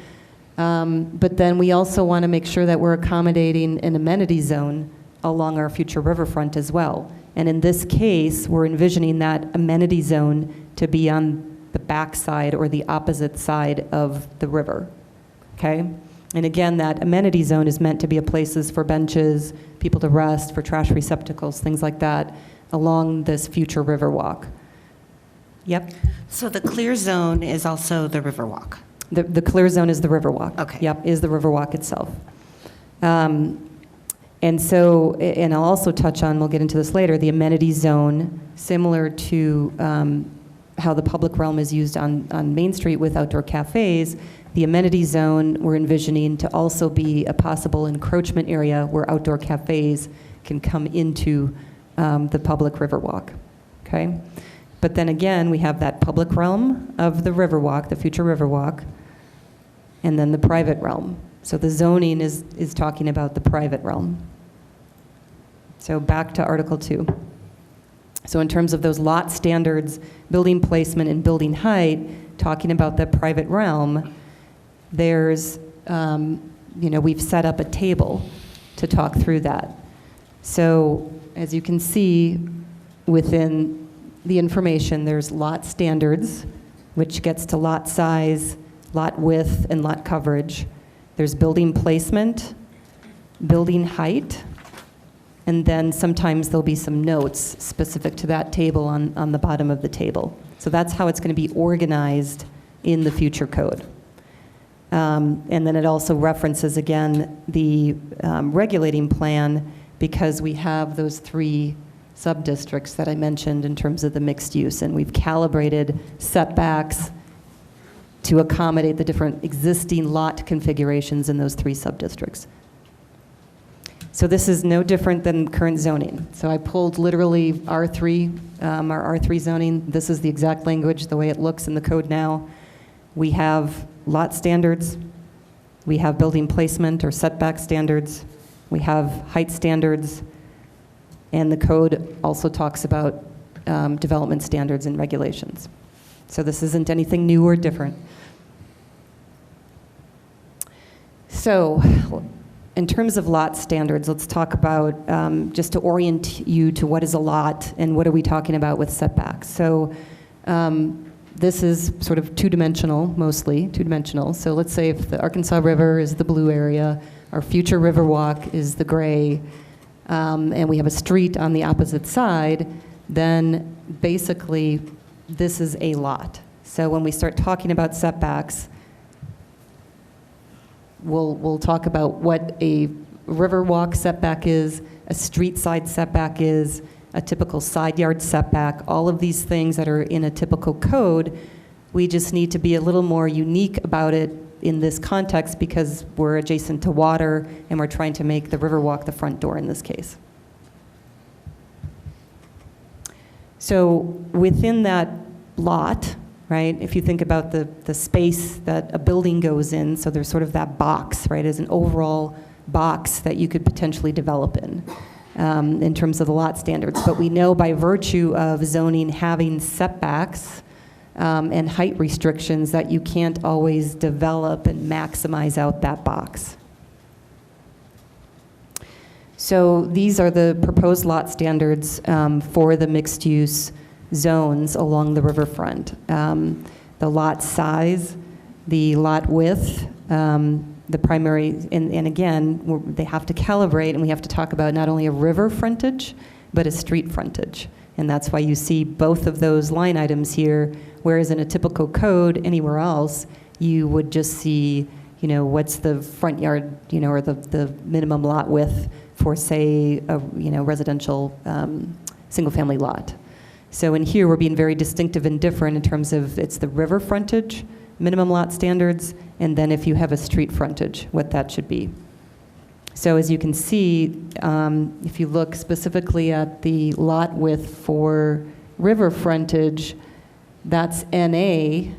But then we also want to make sure that we're accommodating an amenity zone along our future riverfront as well. And in this case, we're envisioning that amenity zone to be on the back side or the opposite side of the river, okay? And again, that amenity zone is meant to be a places for benches, people to rest, for trash receptacles, things like that, along this future Riverwalk. Yep. So the clear zone is also the Riverwalk? The clear zone is the Riverwalk. Okay. Yep, is the Riverwalk itself. And so, and I'll also touch on, we'll get into this later, the amenity zone, similar to how the public realm is used on Main Street with outdoor cafes. The amenity zone, we're envisioning to also be a possible encroachment area where outdoor cafes can come into the public Riverwalk, okay? But then again, we have that public realm of the Riverwalk, the future Riverwalk, and then the private realm. So the zoning is talking about the private realm. So back to Article 2. So in terms of those lot standards, building placement and building height, talking about the private realm, there's, you know, we've set up a table to talk through that. So as you can see within the information, there's lot standards, which gets to lot size, lot width, and lot coverage. There's building placement, building height, and then sometimes there'll be some notes specific to that table on the bottom of the table. So that's how it's going to be organized in the future code. And then it also references, again, the regulating plan, because we have those 3 sub-districts that I mentioned in terms of the mixed use, and we've calibrated setbacks to accommodate the different existing lot configurations in those 3 sub-districts. So this is no different than current zoning. So I pulled literally R3, our R3 zoning. This is the exact language, the way it looks in the code now. We have lot standards. We have building placement or setback standards. We have height standards. And the code also talks about development standards and regulations. So this isn't anything new or different. So in terms of lot standards, let's talk about, just to orient you to what is a lot and what are we talking about with setbacks. So this is sort of two-dimensional, mostly two-dimensional. So let's say if the Arkansas River is the blue area, our future Riverwalk is the gray, and we have a street on the opposite side, then basically this is a lot. So when we start talking about setbacks, we'll talk about what a Riverwalk setback is, a street side setback is, a typical side yard setback, all of these things that are in a typical code. We just need to be a little more unique about it in this context because we're adjacent to water and we're trying to make the Riverwalk the front door in this case. So within that lot, right, if you think about the space that a building goes in, so there's sort of that box, right, as an overall box that you could potentially develop in terms of the lot standards. But we know by virtue of zoning having setbacks, and height restrictions that you can't always develop and maximize out that box. So these are the proposed lot standards for the mixed-use zones along the riverfront. The lot size, the lot width, the primary, and again, they have to calibrate, and we have to talk about not only a river frontage, but a street frontage. And that's why you see both of those line items here, whereas in a typical code anywhere else, you would just see, what's the front yard, or the minimum lot width for, say, a, residential single-family lot. So in here, we're being very distinctive and different in terms of it's the river frontage, minimum lot standards, and then if you have a street frontage, what that should be. So as you can see, if you look specifically at the lot width for river frontage, that's NA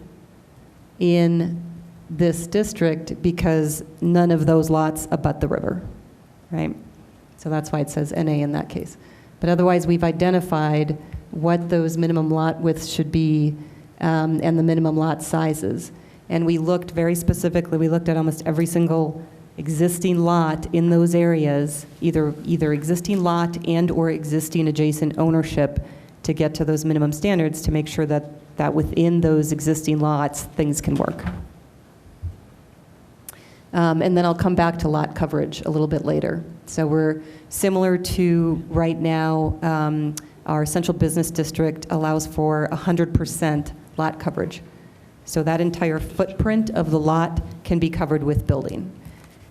in this district because none of those lots abut the river, right? So that's why it says NA in that case. But otherwise, we've identified what those minimum lot widths should be and the minimum lot sizes. And we looked very specifically, we looked at almost every single existing lot in those areas, either existing lot and or existing adjacent ownership to get to those minimum standards to make sure that within those existing lots, things can work. And then I'll come back to lot coverage a little bit later. So we're similar to right now, our central business district allows for 100% lot coverage. So that entire footprint of the lot can be covered with building.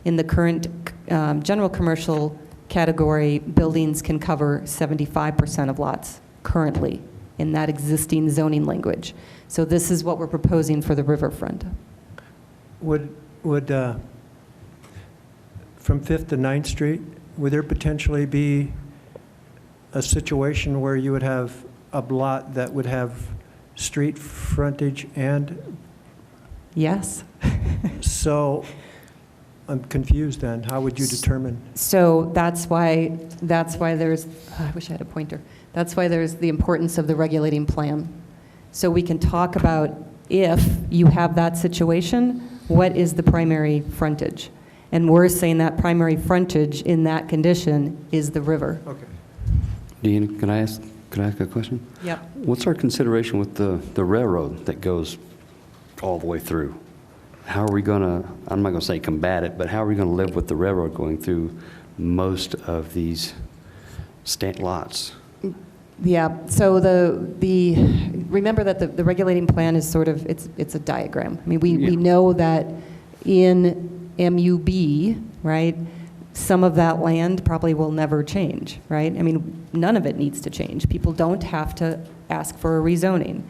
In the current general commercial category, buildings can cover 75% of lots currently in that existing zoning language. So this is what we're proposing for the riverfront. Would from 5th to 9th Street, would there potentially be a situation where you would have a lot that would have street frontage and? Yes. So I'm confused then. How would you determine? So that's why there's, I wish I had a pointer. That's why there's the importance of the regulating plan. So we can talk about if you have that situation, what is the primary frontage? And we're saying that primary frontage in that condition is the river. Okay. Dean, could I ask a question? Yep. What's our consideration with the railroad that goes all the way through? How are we going to, I'm not going to say combat it, but how are we going to live with the railroad going through most of these lots? Yeah, so remember that the regulating plan is sort of, it's a diagram. I mean, we know that in MUB, right, some of that land probably will never change, right? I mean, none of it needs to change. People don't have to ask for a rezoning.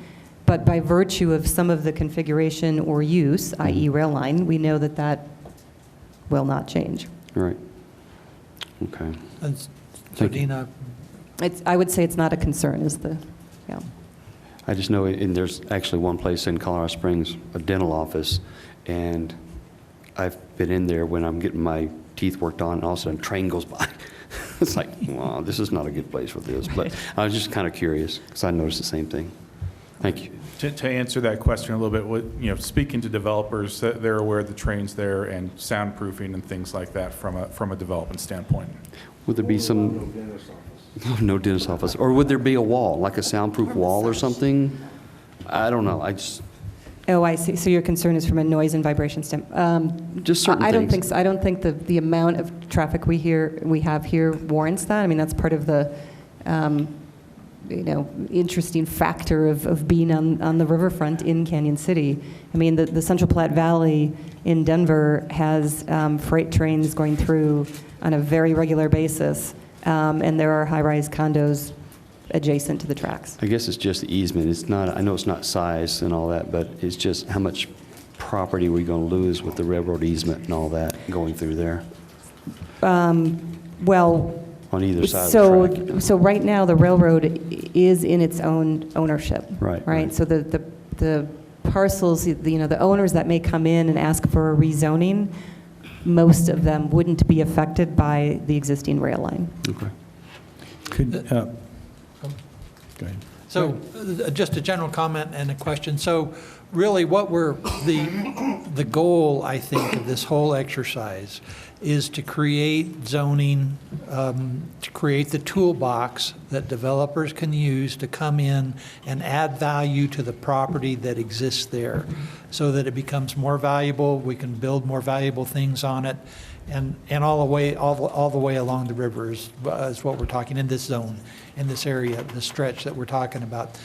But by virtue of some of the configuration or use, i.e. rail line, we know that that will not change. All right. Okay. And so, Thank you. Dina, I would say it's not a concern, yeah. I just know there's actually one place in Colorado Springs, a dental office, and I've been in there when I'm getting my teeth worked on, and all of a sudden a train goes by. It's like, wow, this is not a good place for this. But I was just kind of curious, because I noticed the same thing. Thank you. To answer that question a little bit, speaking to developers, they're aware of the trains there and soundproofing and things like that from a development standpoint. Would there be some? No dentist office. Or would there be a wall, like a soundproof wall or something? I don't know. Oh, I see. So your concern is from a noise and vibration standpoint. Just certain I don't things. think so. I don't think the amount of traffic we have here warrants that. I mean, that's part of the interesting factor of being on the riverfront in Canyon City. I mean, the Central Platte Valley in Denver has freight trains going through on a very regular basis, and there are high-rise condos adjacent to the tracks. I guess it's just the easement. It's not, I know it's not size and all that, but it's just how much property are we going to lose with the railroad easement and all that going through there Well, on either side of the track? So right now, the railroad is in its own ownership. Right. So the parcels, the owners that may come in and ask for a rezoning, most of them wouldn't be affected by the existing rail line. Okay. Go ahead. So just a general comment and a question. So really what the goal, I think, of this whole exercise is to create zoning, to create the toolbox that developers can use to come in and add value to the property that exists there so that it becomes more valuable, we can build more valuable things on it, and all the way along the river is what we're talking in this zone, in this area, the stretch that we're talking about.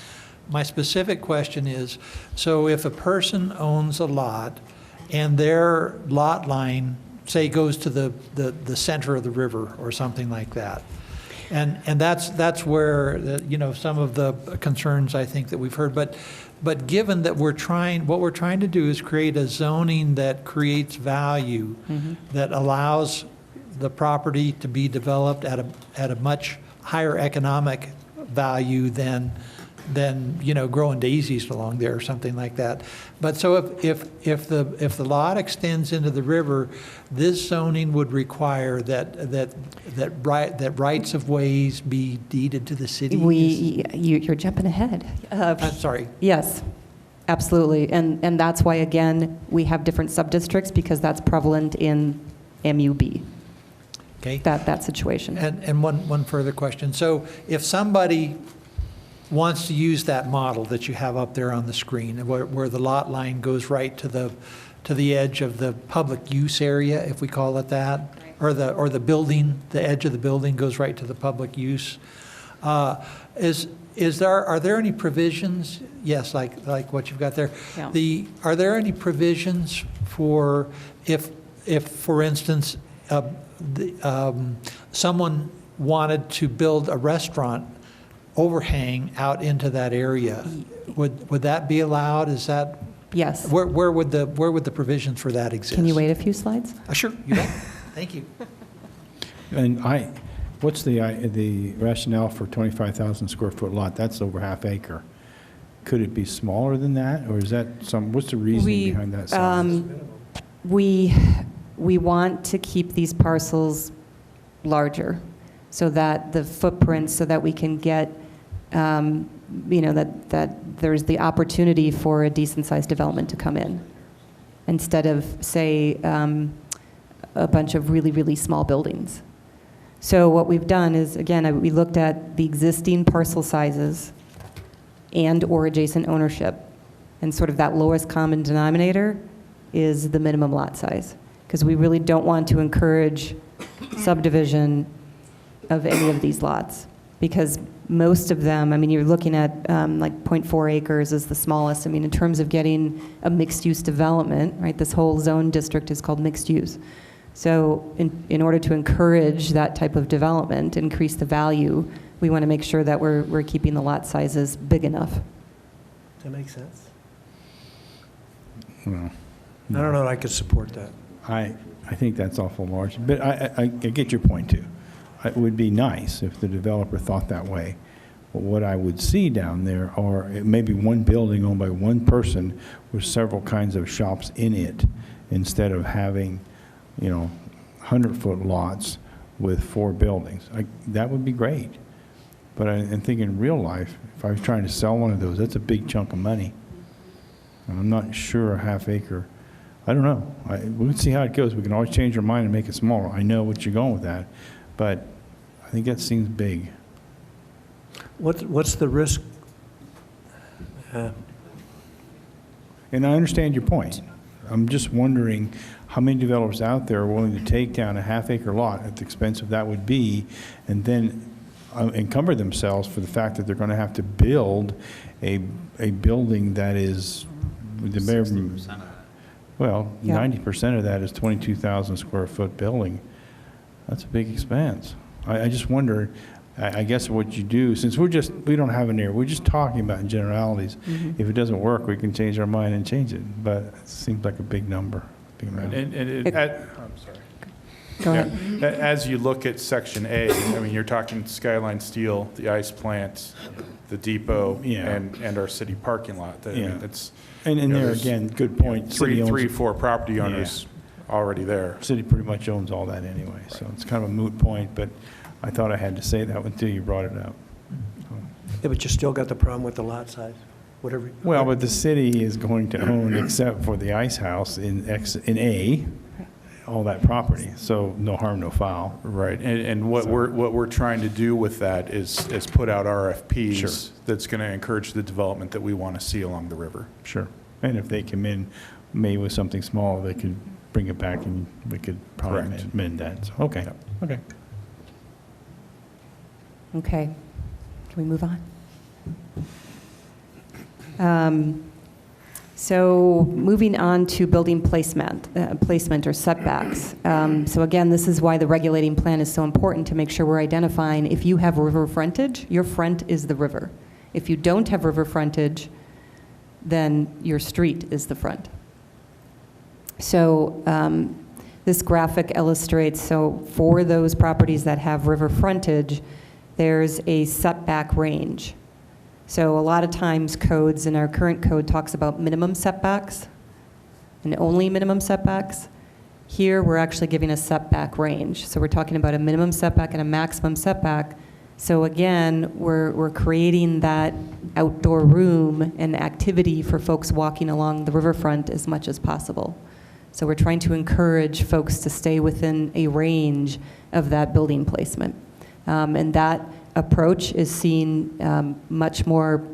My specific question is, so if a person owns a lot and their lot line, say, goes to the center of the river or something like that, and that's where some of the concerns I think that we've heard, but given that what we're trying to do is create a zoning that creates value, that allows the property to be developed at a much higher economic value than growing daisies along there or something like that. But so if the lot extends into the river, this zoning would require that rights of ways be deeded to the city. You're jumping ahead. I'm sorry. Yes, absolutely. And that's why, again, we have different sub-districts, because that's prevalent in MUB, Okay. that situation. And one further question. So if somebody wants to use that model that you have up there on the screen, where the lot line goes right to the edge of the public use area, if we call it that, or the building, the edge of the building goes right to the public use. Are there any provisions? Yes, like what you've got there. Yeah. Are there any provisions for if for instance someone wanted to build a restaurant overhang out into that area? Would that be allowed? Is that? Yes. Where would the provisions for that exist? Can you wait a few slides? Sure, you bet. Thank you. And what's the rationale for 25,000 square foot lot? That's over half acre. Could it be smaller than that, or is that what's the reasoning behind that size? We want to keep these parcels larger, so that the footprint, so that we can get, that there's the opportunity for a decent-sized development to come in, instead of, say, a bunch of really, really small buildings. So what we've done is, again, we looked at the existing parcel sizes and or adjacent ownership, and sort of that lowest common denominator is the minimum lot size, because we really don't want to encourage subdivision of any of these lots, because most of them, I mean, you're looking at like 0.4 acres is the smallest. I mean, in terms of getting a mixed-use development, right, this whole zone district is called mixed use. So in order to encourage that type of development, increase the value, we want to make sure that we're keeping the lot sizes big enough. Does that make sense? Well, I don't know that I could support that. I think that's awful large, but I get your point too. It would be nice if the developer thought that way. But what I would see down there are maybe one building owned by one person with several kinds of shops in it, instead of having, 100-foot lots with 4 buildings. That would be great. But I'm thinking in real life, if I was trying to sell one of those, that's a big chunk of money. And I'm not sure a half acre. I don't know. We'll see how it goes. We can always change our mind and make it smaller. I know what you're going with that, but I think that seems big. What's the risk? And I understand your point. I'm just wondering how many developers out there are willing to take down a half-acre lot at the expense of that would be, and then encumber themselves for the fact that they're going to have to build a building that is the bare. 60% of that. Well, Yeah. 90% of that is 22,000 square foot building. That's a big expense. I just wonder, I guess what you do, since we don't have an area, we're just talking about in generalities. If it doesn't work, we can change our mind and change it. But it seems like a big number. Big amount. I'm sorry. Go Yeah. ahead. As you look at Section A, I mean, you're talking Skyline Steel, the ice plant, the depot, Yeah. and our city parking lot. I mean, Yeah. it's, And you know, there there's, again, good point. City owns- 4 property owners already there. City pretty much owns all that anyway, so it's kind of a moot point, but I thought I had to say that until you brought it up. Yeah, but you still got the problem with the lot size, whatever. Well, but the city is going to own, except for the ice house in A, all that property. So no harm, no foul. Right, and what we're trying to do with that is put out RFPs. Sure. That's going to encourage the development that we want to see along the river. Sure. And if they come in, maybe with something small, they could bring it back and we could probably Correct. amend that. So, okay. Yep. Okay. Okay. Can we move on? So moving on to building placement or setbacks. So again, this is why the regulating plan is so important, to make sure we're identifying if you have river frontage, your front is the river. If you don't have river frontage, then your street is the front. So this graphic illustrates, so for those properties that have river frontage, there's a setback range. So a lot of times codes, and our current code talks about minimum setbacks and only minimum setbacks. Here, we're actually giving a setback range. So we're talking about a minimum setback and a maximum setback. So again, we're creating that outdoor room and activity for folks walking along the riverfront as much as possible. So we're trying to encourage folks to stay within a range of that building placement. And that approach is seen much more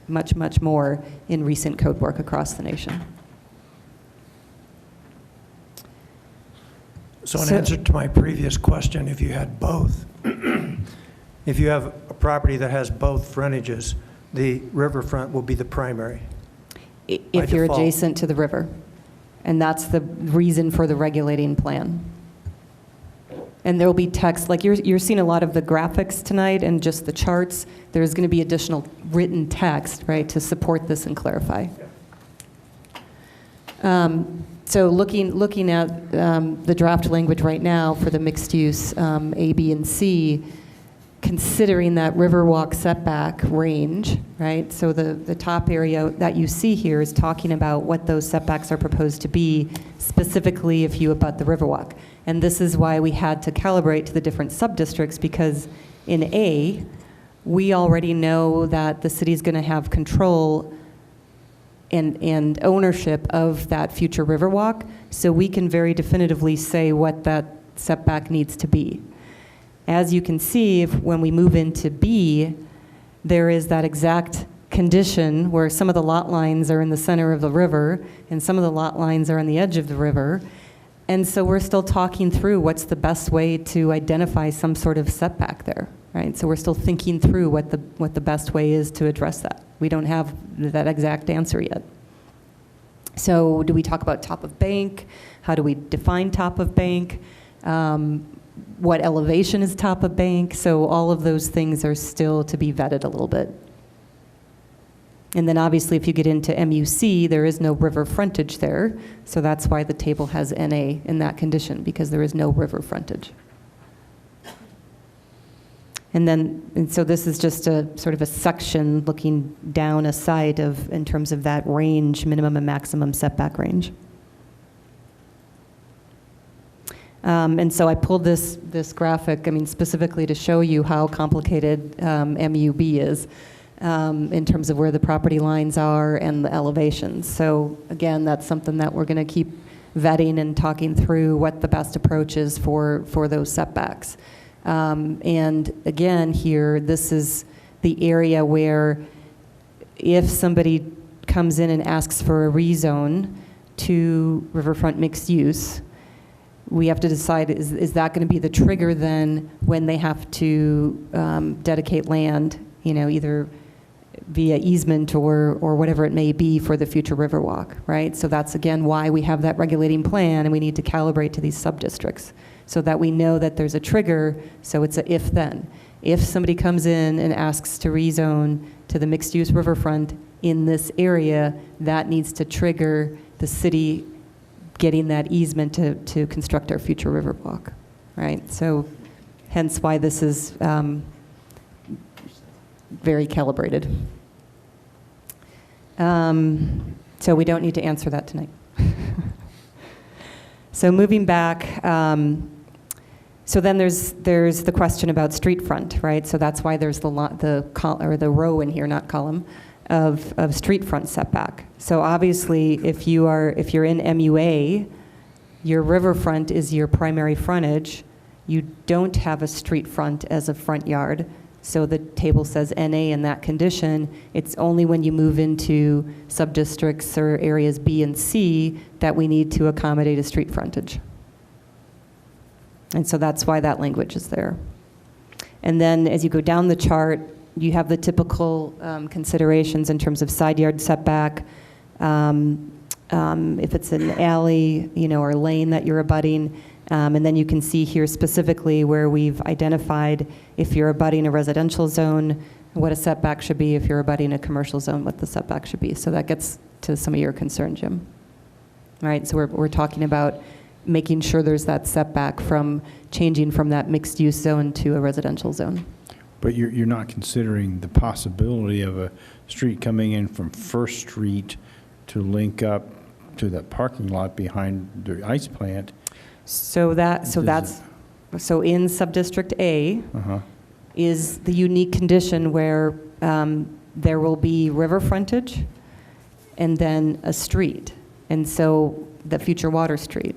in recent code work across the nation. So in answer to my previous question, if you had both, if you have a property that has both frontages, the riverfront will be the primary. If you're default. adjacent to the river. And that's the reason for the regulating plan. And there will be text, like you're seeing a lot of the graphics tonight and just the charts. There's going to be additional written text, right, to support this and clarify. So looking at the draft language right now for the mixed use A, B, and C, considering that Riverwalk setback range, right? So the top area that you see here is talking about what those setbacks are proposed to be, specifically if you abut the Riverwalk. And this is why we had to calibrate to the different sub-districts, because in A, we already know that the city's going to have control and ownership of that future Riverwalk, so we can very definitively say what that setback needs to be. As you can see, when we move into B, there is that exact condition where some of the lot lines are in the center of the river and some of the lot lines are on the edge of the river. And so we're still talking through what's the best way to identify some sort of setback there, right? So we're still thinking through what the best way is to address that. We don't have that exact answer yet. So do we talk about top of bank? How do we define top of bank? What elevation is top of bank? So all of those things are still to be vetted a little bit. And then obviously if you get into MUC, there is no river frontage there. So that's why the table has NA in that condition, because there is no river frontage. And so this is just a sort of a section looking down a site in terms of that range, minimum and maximum setback range. And so I pulled this graphic, specifically to show you how complicated MUB is in terms of where the property lines are and the elevations. So again, that's something that we're going to keep vetting and talking through what the best approach is for those setbacks. And again, here, this is the area where if somebody comes in and asks for a rezone to riverfront mixed use, we have to decide, is that going to be the trigger then when they have to dedicate land, either via easement or whatever it may be for the future Riverwalk, right? So that's, again, why we have that regulating plan, and we need to calibrate to these sub-districts so that we know that there's a trigger, so it's a if-then. If somebody comes in and asks to rezone to the mixed-use riverfront in this area, that needs to trigger the city getting that easement to construct our future Riverwalk, right? So hence why this is very calibrated. So we don't need to answer that tonight. So moving back, So then there's the question about street front, right? So that's why there's the row in here, not column, of street front setback. So obviously, if you're in MUA, your riverfront is your primary frontage. You don't have a street front as a front yard. So the table says NA in that condition. It's only when you move into subdistricts or areas B and C that we need to accommodate a street frontage. And so that's why that language is there. And then as you go down the chart, you have the typical considerations in terms of side yard setback, if it's an alley, or lane that you're abutting. And then you can see here specifically where we've identified if you're abutting a residential zone, what a setback should be. If you're abutting a commercial zone, what the setback should be. So that gets to some of your concern, Jim. All right, so we're talking about making sure there's that setback from changing from that mixed-use zone to a residential zone. But you're not considering the possibility of a street coming in from First Street to link up to that parking lot behind the ice plant. So in Subdistrict A is the unique condition where there will be river frontage and then a street, and so the future water street.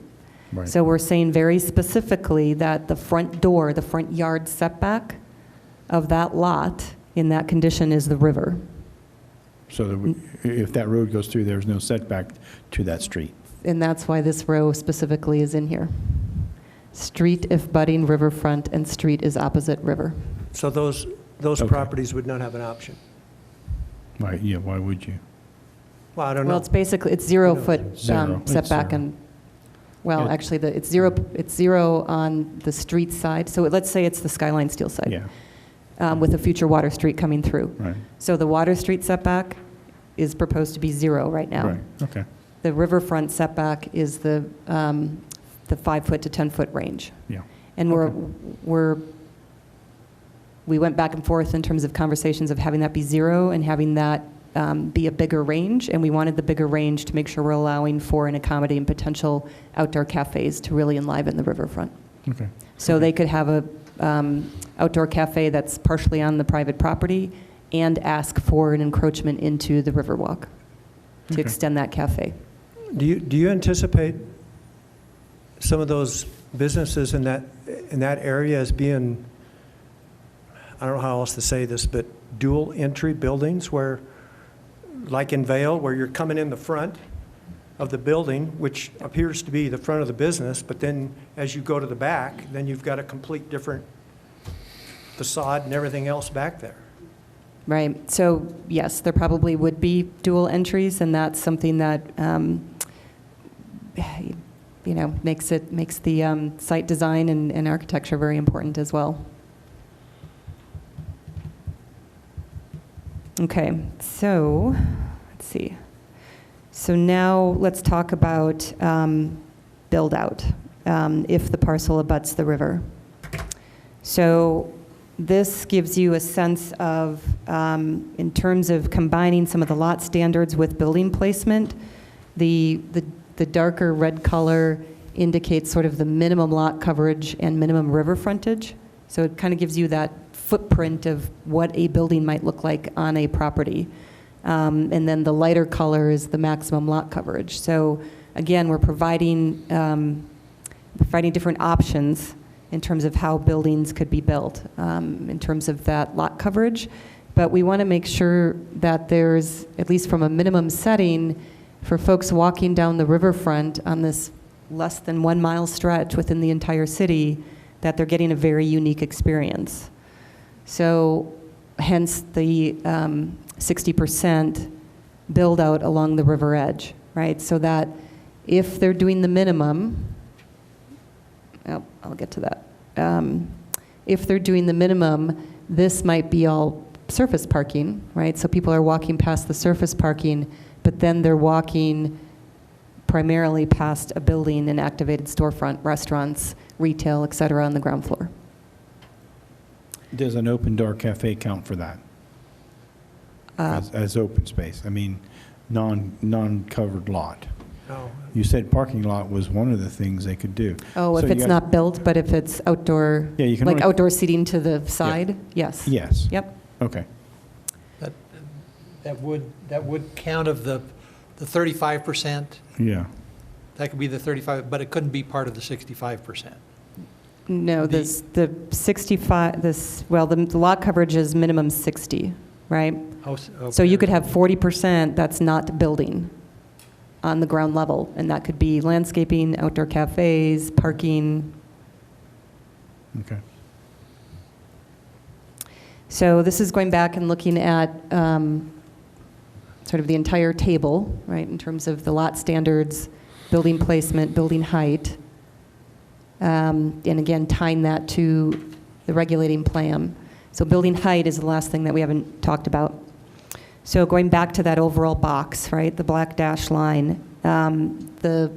Right. So we're saying very specifically that the front door, the front yard setback of that lot in that condition is the river. So if that road goes through, there's no setback to that street. And that's why this row specifically is in here. Street if budding riverfront, and street is opposite river. So those Okay. properties would not have an option? Why, yeah, why would you? Well, I don't know. Well, it's basically, it's 0 foot Zero. It's setback zero. and, well, Yeah. actually, it's zero on the street side. So let's say it's the Skyline Steel side. Yeah, With a future water street coming through. right, So the water street setback is proposed to be 0 right now. right, okay, The riverfront setback is the 5 foot to 10 foot range. yeah. And we went back and forth in terms of conversations of having that be 0 and having that be a bigger range. And we wanted the bigger range to make sure we're allowing for and accommodating potential outdoor cafes to really enliven the riverfront. Okay. So they could have a outdoor cafe that's partially on the private property and ask for an encroachment into the Riverwalk to Okay. extend that cafe. Do you anticipate some of those businesses in that area as being, I don't know how else to say this, but dual entry buildings where, like in Vail, where you're coming in the front of the building, which appears to be the front of the business, but then as you go to the back, then you've got a complete different facade and everything else back there? Right. So yes, there probably would be dual entries, and that's something that makes the site design and architecture very important as well. Okay, so let's see. So now let's talk about build out if the parcel abuts the river. So this gives you a sense of, in terms of combining some of the lot standards with building placement, the darker red color indicates sort of the minimum lot coverage and minimum river frontage. So it kind of gives you that footprint of what a building might look like on a property. And then the lighter color is the maximum lot coverage. So again, we're providing different options in terms of how buildings could be built, in terms of that lot coverage. But we want to make sure that there's, at least from a minimum setting, for folks walking down the riverfront on this less than 1 mile stretch within the entire city, that they're getting a very unique experience. So hence the 60% build out along the river edge, right? So that if they're doing the minimum, I'll get to that. If they're doing the minimum, this might be all surface parking, right? So people are walking past the surface parking, but then they're walking primarily past a building and activated storefront, restaurants, retail, et cetera, on the ground floor. Does an open door cafe count for that? As open space? I mean, non-covered lot? Oh. You said parking lot was one of the things they could do. Oh, So if you it's guys- not built, but if it's outdoor, Yeah, you can like only- outdoor seating to the side? Yes. Yes. Yep. Okay. That would count of the 35%. Yeah. That could be the 35, but it couldn't be part of the 65%. No, The- the 65, the lot coverage is minimum 60, right? Oh, So you okay. could have 40% that's not building on the ground level, and that could be landscaping, outdoor cafes, parking. Okay. So this is going back and looking at sort of the entire table, right, in terms of the lot standards, building placement, building height, and again, tying that to the regulating plan. So building height is the last thing that we haven't talked about. So going back to that overall box, right, the black dash line, the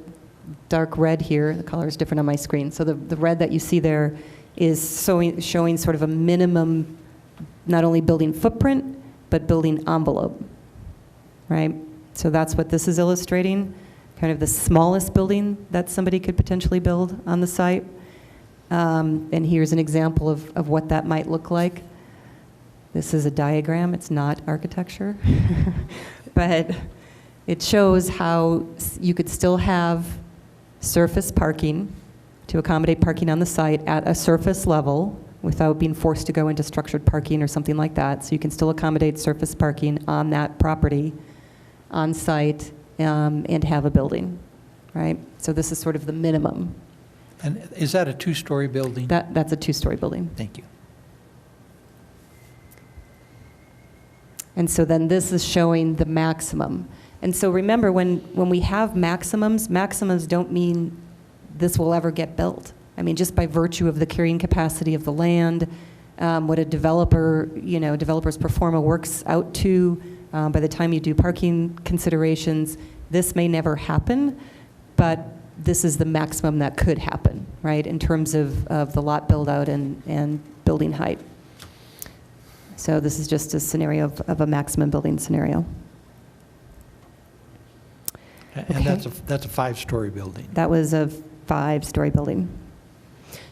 dark red here, the color is different on my screen. So the red that you see there is showing sort of a minimum, not only building footprint, but building envelope, right? So that's what this is illustrating, kind of the smallest building that somebody could potentially build on the site. And here's an example of what that might look like. This is a diagram, it's not architecture, but it shows how you could still have surface parking to accommodate parking on the site at a surface level without being forced to go into structured parking or something like that. So you can still accommodate surface parking on that property, on site, and have a building, right? So this is sort of the minimum. And is that a two-story building? That's a two-story building. Thank you. And so then this is showing the maximum. And so remember, when we have maximums don't mean this will ever get built. I mean, just by virtue of the carrying capacity of the land, what a developer's pro forma works out to, by the time you do parking considerations, this may never happen, but this is the maximum that could happen, right, in terms of the lot build-out and building height. So this is just a scenario of a maximum building scenario. And Okay. that's a five-story building. That was a 5-story building.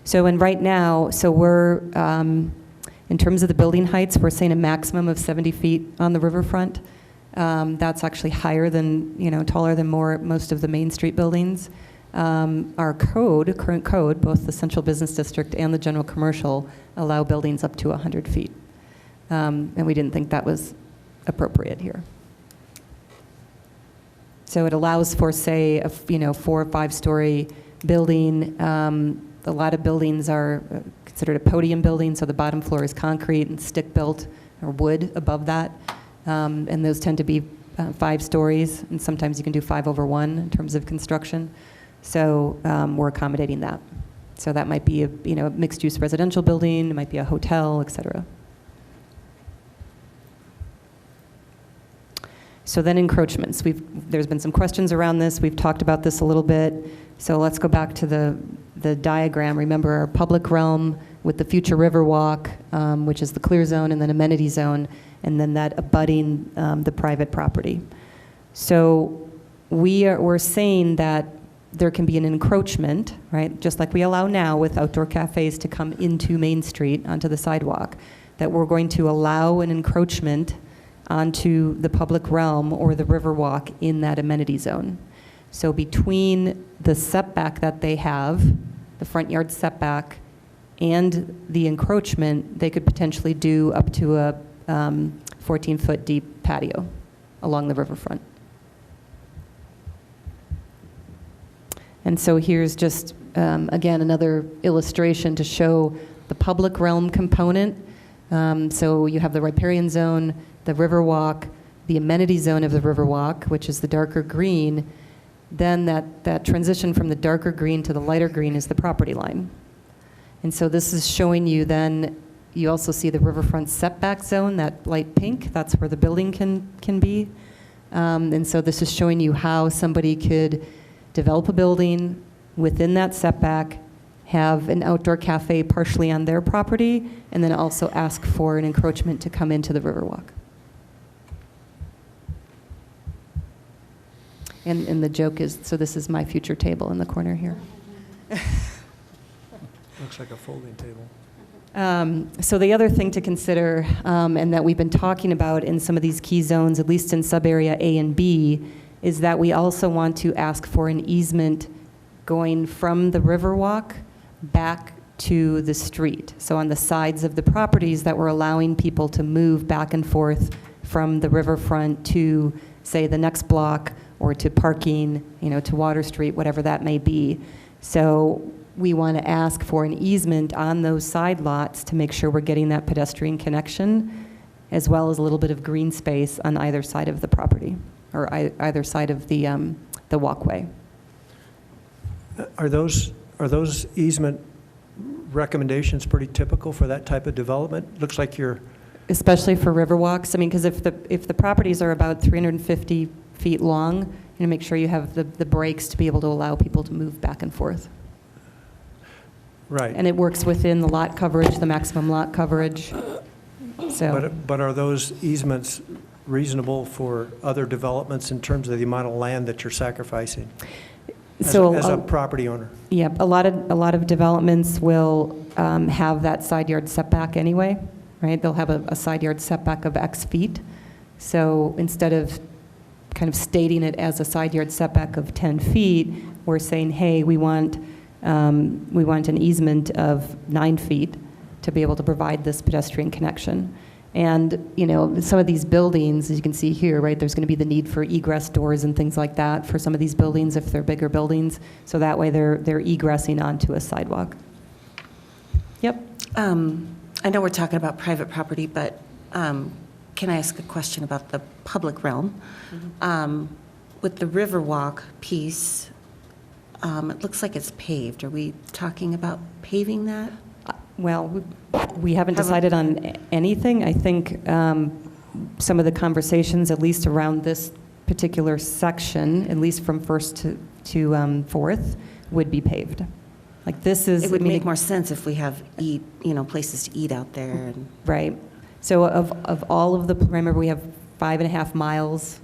So, and right now, so we're, in terms of the building heights, we're saying a maximum of 70 feet on the riverfront. That's actually higher than, taller than most of the Main Street buildings. Our current code, both the Central Business District and the General Commercial, allow buildings up to 100 feet. And we didn't think that was appropriate here. So it allows for, say, a 4 or 5-story building. A lot of buildings are considered a podium building, so the bottom floor is concrete and stick-built or wood above that. And those tend to be 5 stories, and sometimes you can do 5 over 1 in terms of construction. So we're accommodating that. So that might be a mixed-use residential building, it might be a hotel, et cetera. So then encroachments. There's been some questions around this. We've talked about this a little bit. So let's go back to the diagram. Remember our public realm with the future Riverwalk, which is the clear zone, and then amenity zone, and then that abutting the private property. So we're saying that there can be an encroachment, right? Just like we allow now with outdoor cafes to come into Main Street onto the sidewalk, that we're going to allow an encroachment onto the public realm or the Riverwalk in that amenity zone. So between the setback that they have, the front yard setback, and the encroachment, they could potentially do up to a 14-foot deep patio along the riverfront. And so here's just, again, another illustration to show the public realm component. So you have the riparian zone, the Riverwalk, the amenity zone of the Riverwalk, which is the darker green. Then that transition from the darker green to the lighter green is the property line. And so this is showing you then, you also see the riverfront setback zone, that light pink, that's where the building can be. And so this is showing you how somebody could develop a building within that setback, have an outdoor cafe partially on their property, and then also ask for an encroachment to come into the Riverwalk. And the joke is, so this is my future table in the corner here. Looks like a folding table. So the other thing to consider, and that we've been talking about in some of these key zones, at least in sub-area A and B, is that we also want to ask for an easement going from the Riverwalk back to the street. So on the sides of the properties that we're allowing people to move back and forth from the riverfront to, say, the next block, or to parking, to Water Street, whatever that may be. So we want to ask for an easement on those side lots to make sure we're getting that pedestrian connection, as well as a little bit of green space on either side of the property, or either side of the walkway. Are those easement recommendations pretty typical for that type of development? Looks like you're... Especially for Riverwalks, because if the properties are about 350 feet long, make sure you have the breaks to be able to allow people to move back and forth. Right. And it works within the lot coverage, the maximum lot coverage. So, But are those easements reasonable for other developments in terms of the amount of land that you're sacrificing as a property owner? Yeah, a lot of developments will have that side yard setback anyway, right? They'll have a side yard setback of X feet. So instead of kind of stating it as a side yard setback of 10 feet, we're saying, hey, we want an easement of 9 feet to be able to provide this pedestrian connection. And, some of these buildings, as you can see here, right, there's going to be the need for egress doors and things like that for some of these buildings if they're bigger buildings. So that way they're egressing onto a sidewalk. Yep. I know we're talking about private property, but can I ask a question about the public realm? With the Riverwalk piece, it looks like it's paved. Are we talking about paving that? Well, we haven't decided on anything. I think some of the conversations, at least around this particular section, at least from First to Fourth, would be paved. Like this is. It would make more sense if we have places to eat out there. Right. So of all of the, remember we have 5.5 miles,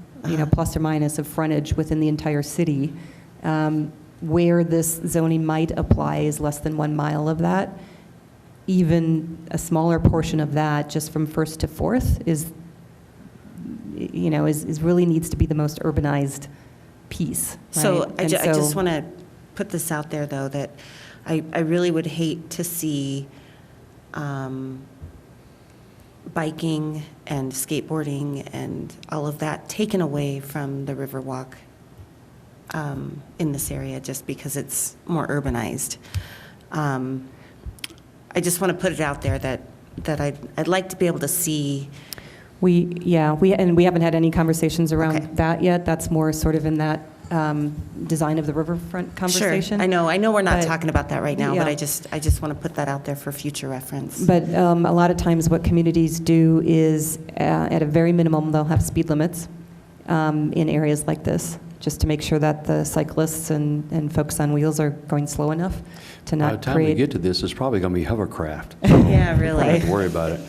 plus or minus of frontage within the entire city. Where this zoning might apply is less than 1 mile of that. Even a smaller portion of that, just from First to Fourth, is really needs to be the most urbanized piece. So right? I just want to put this out there, though, that I really would hate to see biking and skateboarding and all of that taken away from the Riverwalk in this area, just because it's more urbanized. I just want to put it out there that I'd like to be able to see. We haven't had any conversations around that yet. That's more sort of in that design of the riverfront conversation. Sure, I know we're not talking about that right now, but I just want to put that out there for future reference. But a lot of times what communities do is, at a very minimum, they'll have speed limits in areas like this, just to make sure that the cyclists and folks on wheels are going slow enough to not By the time we get to this, it's probably going to be hovercraft. Yeah, really. Don't have to worry about it.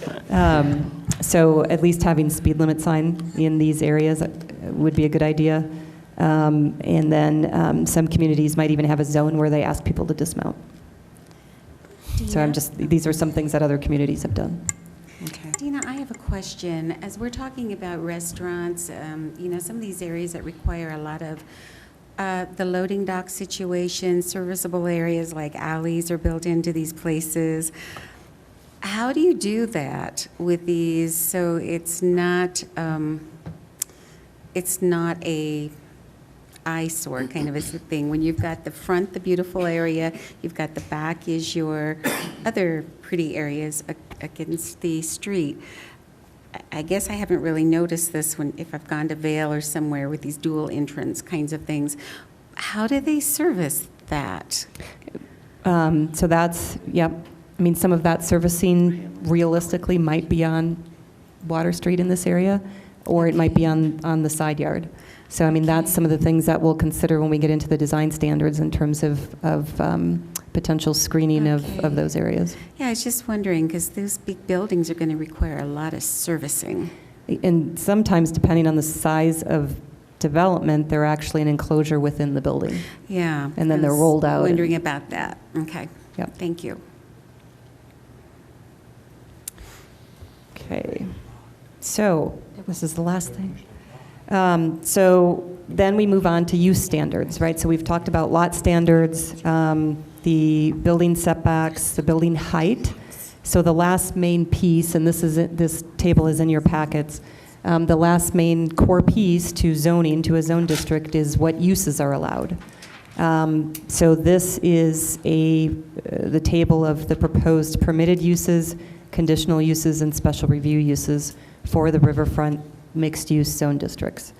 So at least having speed limit sign in these areas would be a good idea. And then some communities might even have a zone where they ask people to dismount. So these are some things that other communities have done. Okay. Dina, I have a question. As we're talking about restaurants, some of these areas that require a lot of the loading dock situation, serviceable areas like alleys are built into these places. How do you do that with these so it's not a eyesore kind of a thing? When you've got the front, the beautiful area, you've got the back is your other pretty areas against the street. I guess I haven't really noticed this if I've gone to Vail or somewhere with these dual entrance kinds of things. How do they service that? So that's, yep. I mean, some of that servicing realistically might be on Water Street in this area, or it might be on the side yard. So, I mean, that's some of the things that we'll consider when we get into the design standards in terms of potential screening of those areas. Yeah, I was just wondering, because those big buildings are going to require a lot of servicing. And sometimes, depending on the size of development, they're actually an enclosure within the building. Yeah. And then they're I was rolled out. Wondering about that. Okay. Yep. Thank you. Okay, so this is the last thing. So then we move on to use standards, right? So we've talked about lot standards, the building setbacks, the building height. So the last main piece, and this table is in your packets, the last main core piece to zoning, to a zone district, is what uses are allowed. So this is the table of the proposed permitted uses, conditional uses, and special review uses for the riverfront mixed-use zone districts.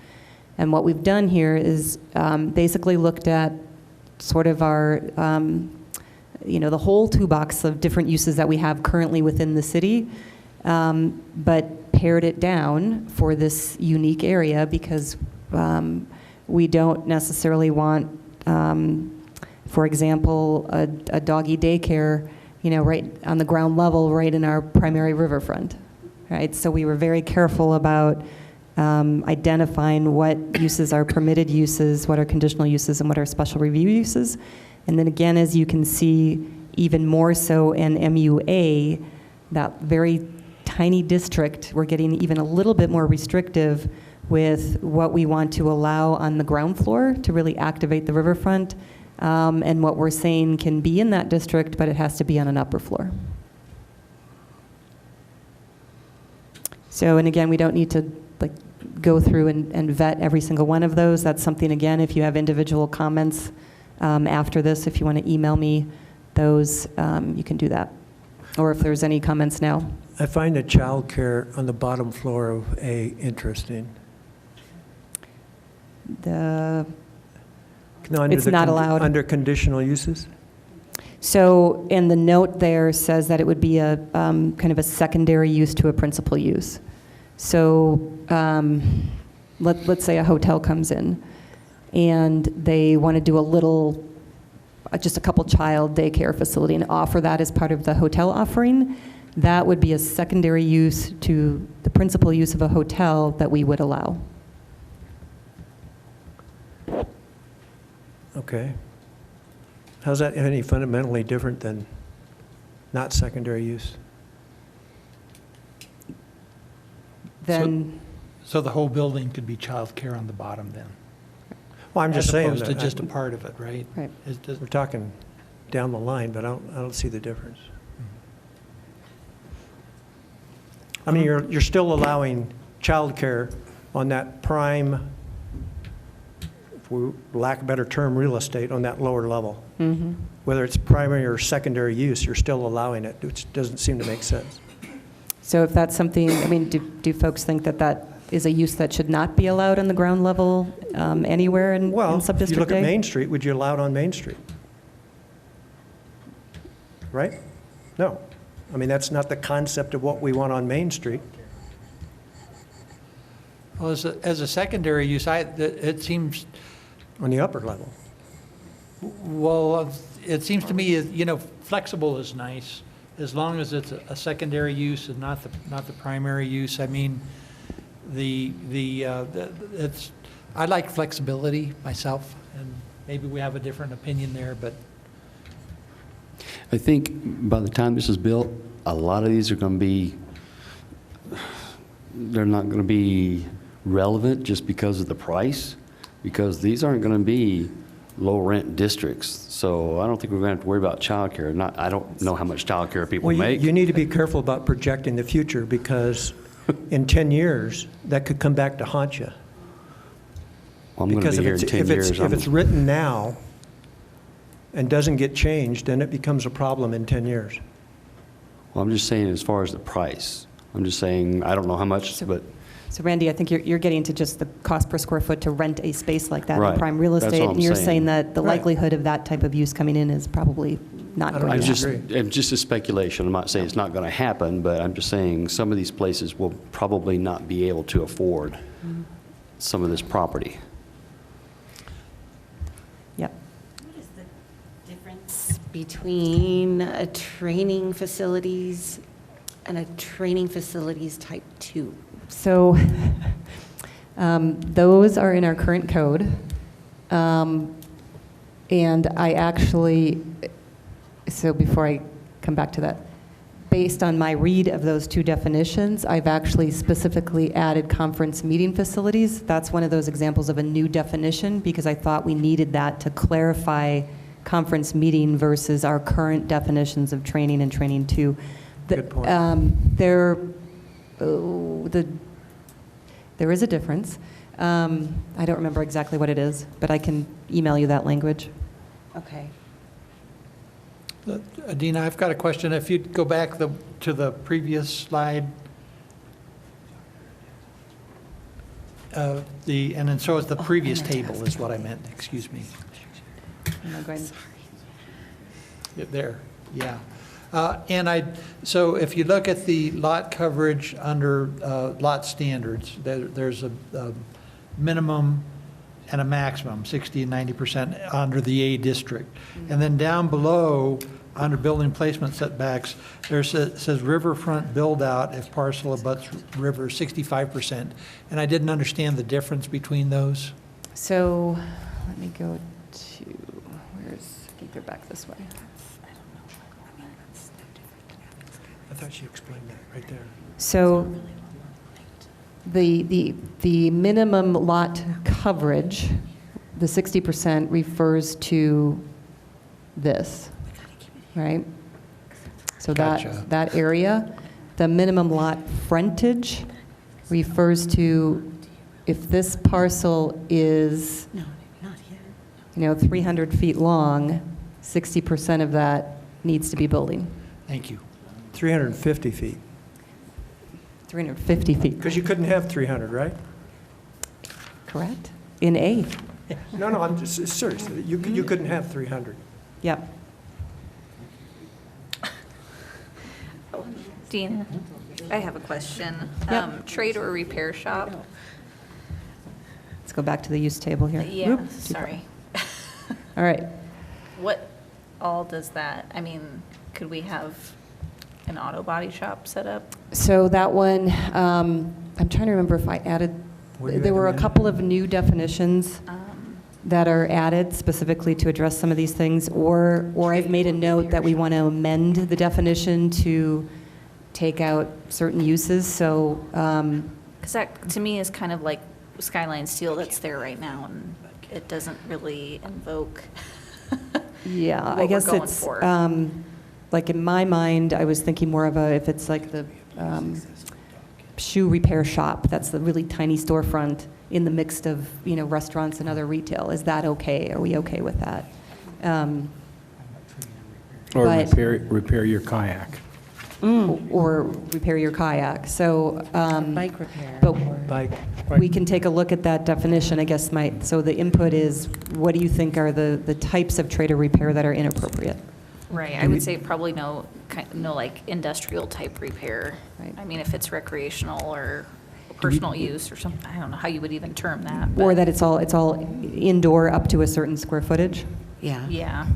And what we've done here is basically looked at sort of our, the whole toolbox of different uses that we have currently within the city, but pared it down for this unique area because we don't necessarily want, for example, a doggy daycare, right on the ground level, right in our primary riverfront, right? So we were very careful about identifying what uses are permitted uses, what are conditional uses, and what are special review uses. And then again, as you can see, even more so in MUA, that very tiny district, we're getting even a little bit more restrictive with what we want to allow on the ground floor to really activate the riverfront, and what we're saying can be in that district, but it has to be on an upper floor. So, and again, we don't need to go through and vet every single one of those. That's something, again, if you have individual comments after this, if you want to email me those, you can do that. Or if there's any comments now. I find the childcare on the bottom floor of A interesting. It's not allowed. Under conditional uses? So, and the note there says that it would be a kind of a secondary use to a principal use. So let's say a hotel comes in and they want to do just a couple child daycare facility and offer that as part of the hotel offering. That would be a secondary use to the principal use of a hotel that we would allow. Okay. How's that any fundamentally different than not secondary use? Then, So the whole building could be childcare on the bottom then? Well, I'm just saying. As opposed to that just a part of it, right? Right. We're talking down the line, but I don't see the difference. I mean, you're still allowing childcare on that prime, for lack of a better term, real estate on that lower level. mm-hmm. Whether it's primary or secondary use, you're still allowing it, which doesn't seem to make sense. So if that's something, I mean, do folks think that that is a use that should not be allowed on the ground level anywhere in Well, Subdistrict A? if you look at Main Street, would you allow it on Main Street? Right? No. I mean, that's not the concept of what we want on Main Street. Well, as a secondary use, it seems, On the upper level. well, it seems to me, flexible is nice, as long as it's a secondary use and not the primary use. I mean, I like flexibility myself, and maybe we have a different opinion there, but I think by the time this is built, a lot of these are going to be, they're not going to be relevant just because of the price, because these aren't going to be low-rent districts. So I don't think we're going to have to worry about childcare. I don't know how much childcare people Well, make. you need to be careful about projecting the future, because in 10 years, that could come back to haunt you. Well, I'm going to Because be here in 10 years. if it's written now and doesn't get changed, then it becomes a problem in 10 years. Well, I'm just saying as far as the price. I'm just saying, I don't know how much, but So Randy, I think you're getting to just the cost per square foot to rent a space like that Right. in prime real That's estate. all I'm And you're saying. saying that the Right. likelihood of that type of use coming in is probably not I don't going to disagree. happen. it's just a speculation. I'm not saying it's not going to happen, but I'm just saying some of these places will probably not be able to afford some of this property. Yep. What is the difference between a training facilities and a training facilities type 2? So Those are in our current code. And I actually, so before I come back to that, based on my read of those two definitions, I've actually specifically added conference meeting facilities. That's one of those examples of a new definition because I thought we needed that to clarify conference meeting versus our current definitions of training and training 2. Good point. There is a difference. I don't remember exactly what it is, but I can email you that language. Okay. Dina, I've got a question. If you'd go back to the previous slide. And then so is the previous table is what I meant, excuse me. No, go ahead. There, yeah. So if you look at the lot coverage under lot standards, there's a minimum and a maximum, 60 and 90% under the A district. And then down below, under building placement setbacks, says riverfront build-out if parcel abuts river, 65%. And I didn't understand the difference between those. So let me go to, I think they're back this way. I thought she explained that right there. So the minimum lot coverage, the 60% refers to this, right? So Gotcha. that area. The minimum lot frontage refers to if this parcel is, 300 feet long, 60% of that needs to be building. Thank you. 350 feet, 350 feet, because you couldn't have 300, right? correct? In A, No, I'm just serious. You couldn't have 300. yep. Dina, I have a question. Yep. Trade or repair shop? Let's go back to the use table here. Yeah, Whoop, too far. sorry. All right. What all does that, I mean, could we have an auto body shop set up? So that one, I'm trying to remember if I added, What do you there were a recommend? couple of new definitions that are added specifically to address some of these things, or I've made a note that we want to amend the definition to take out certain uses, so, Because that, to me, is kind of like Skyline Steel that's there right now, and it doesn't really invoke yeah, what I we're guess going it's, for. like in my mind, I was thinking more of if it's like the shoe repair shop, that's the really tiny storefront in the mix of, restaurants and other retail. Is that okay? Are we okay with that? Or But- repair your kayak. Or repair your kayak. So, Bike repair. but Bike. we can take a look at that definition, I guess. So the input is, what do you think are the types of trade or repair that are inappropriate? Right, I would say probably no like industrial type repair. Right. I mean, if it's recreational or personal use or something, I don't know how you would even term that. Or but that it's all indoor up to a certain square footage? Yeah. Yeah,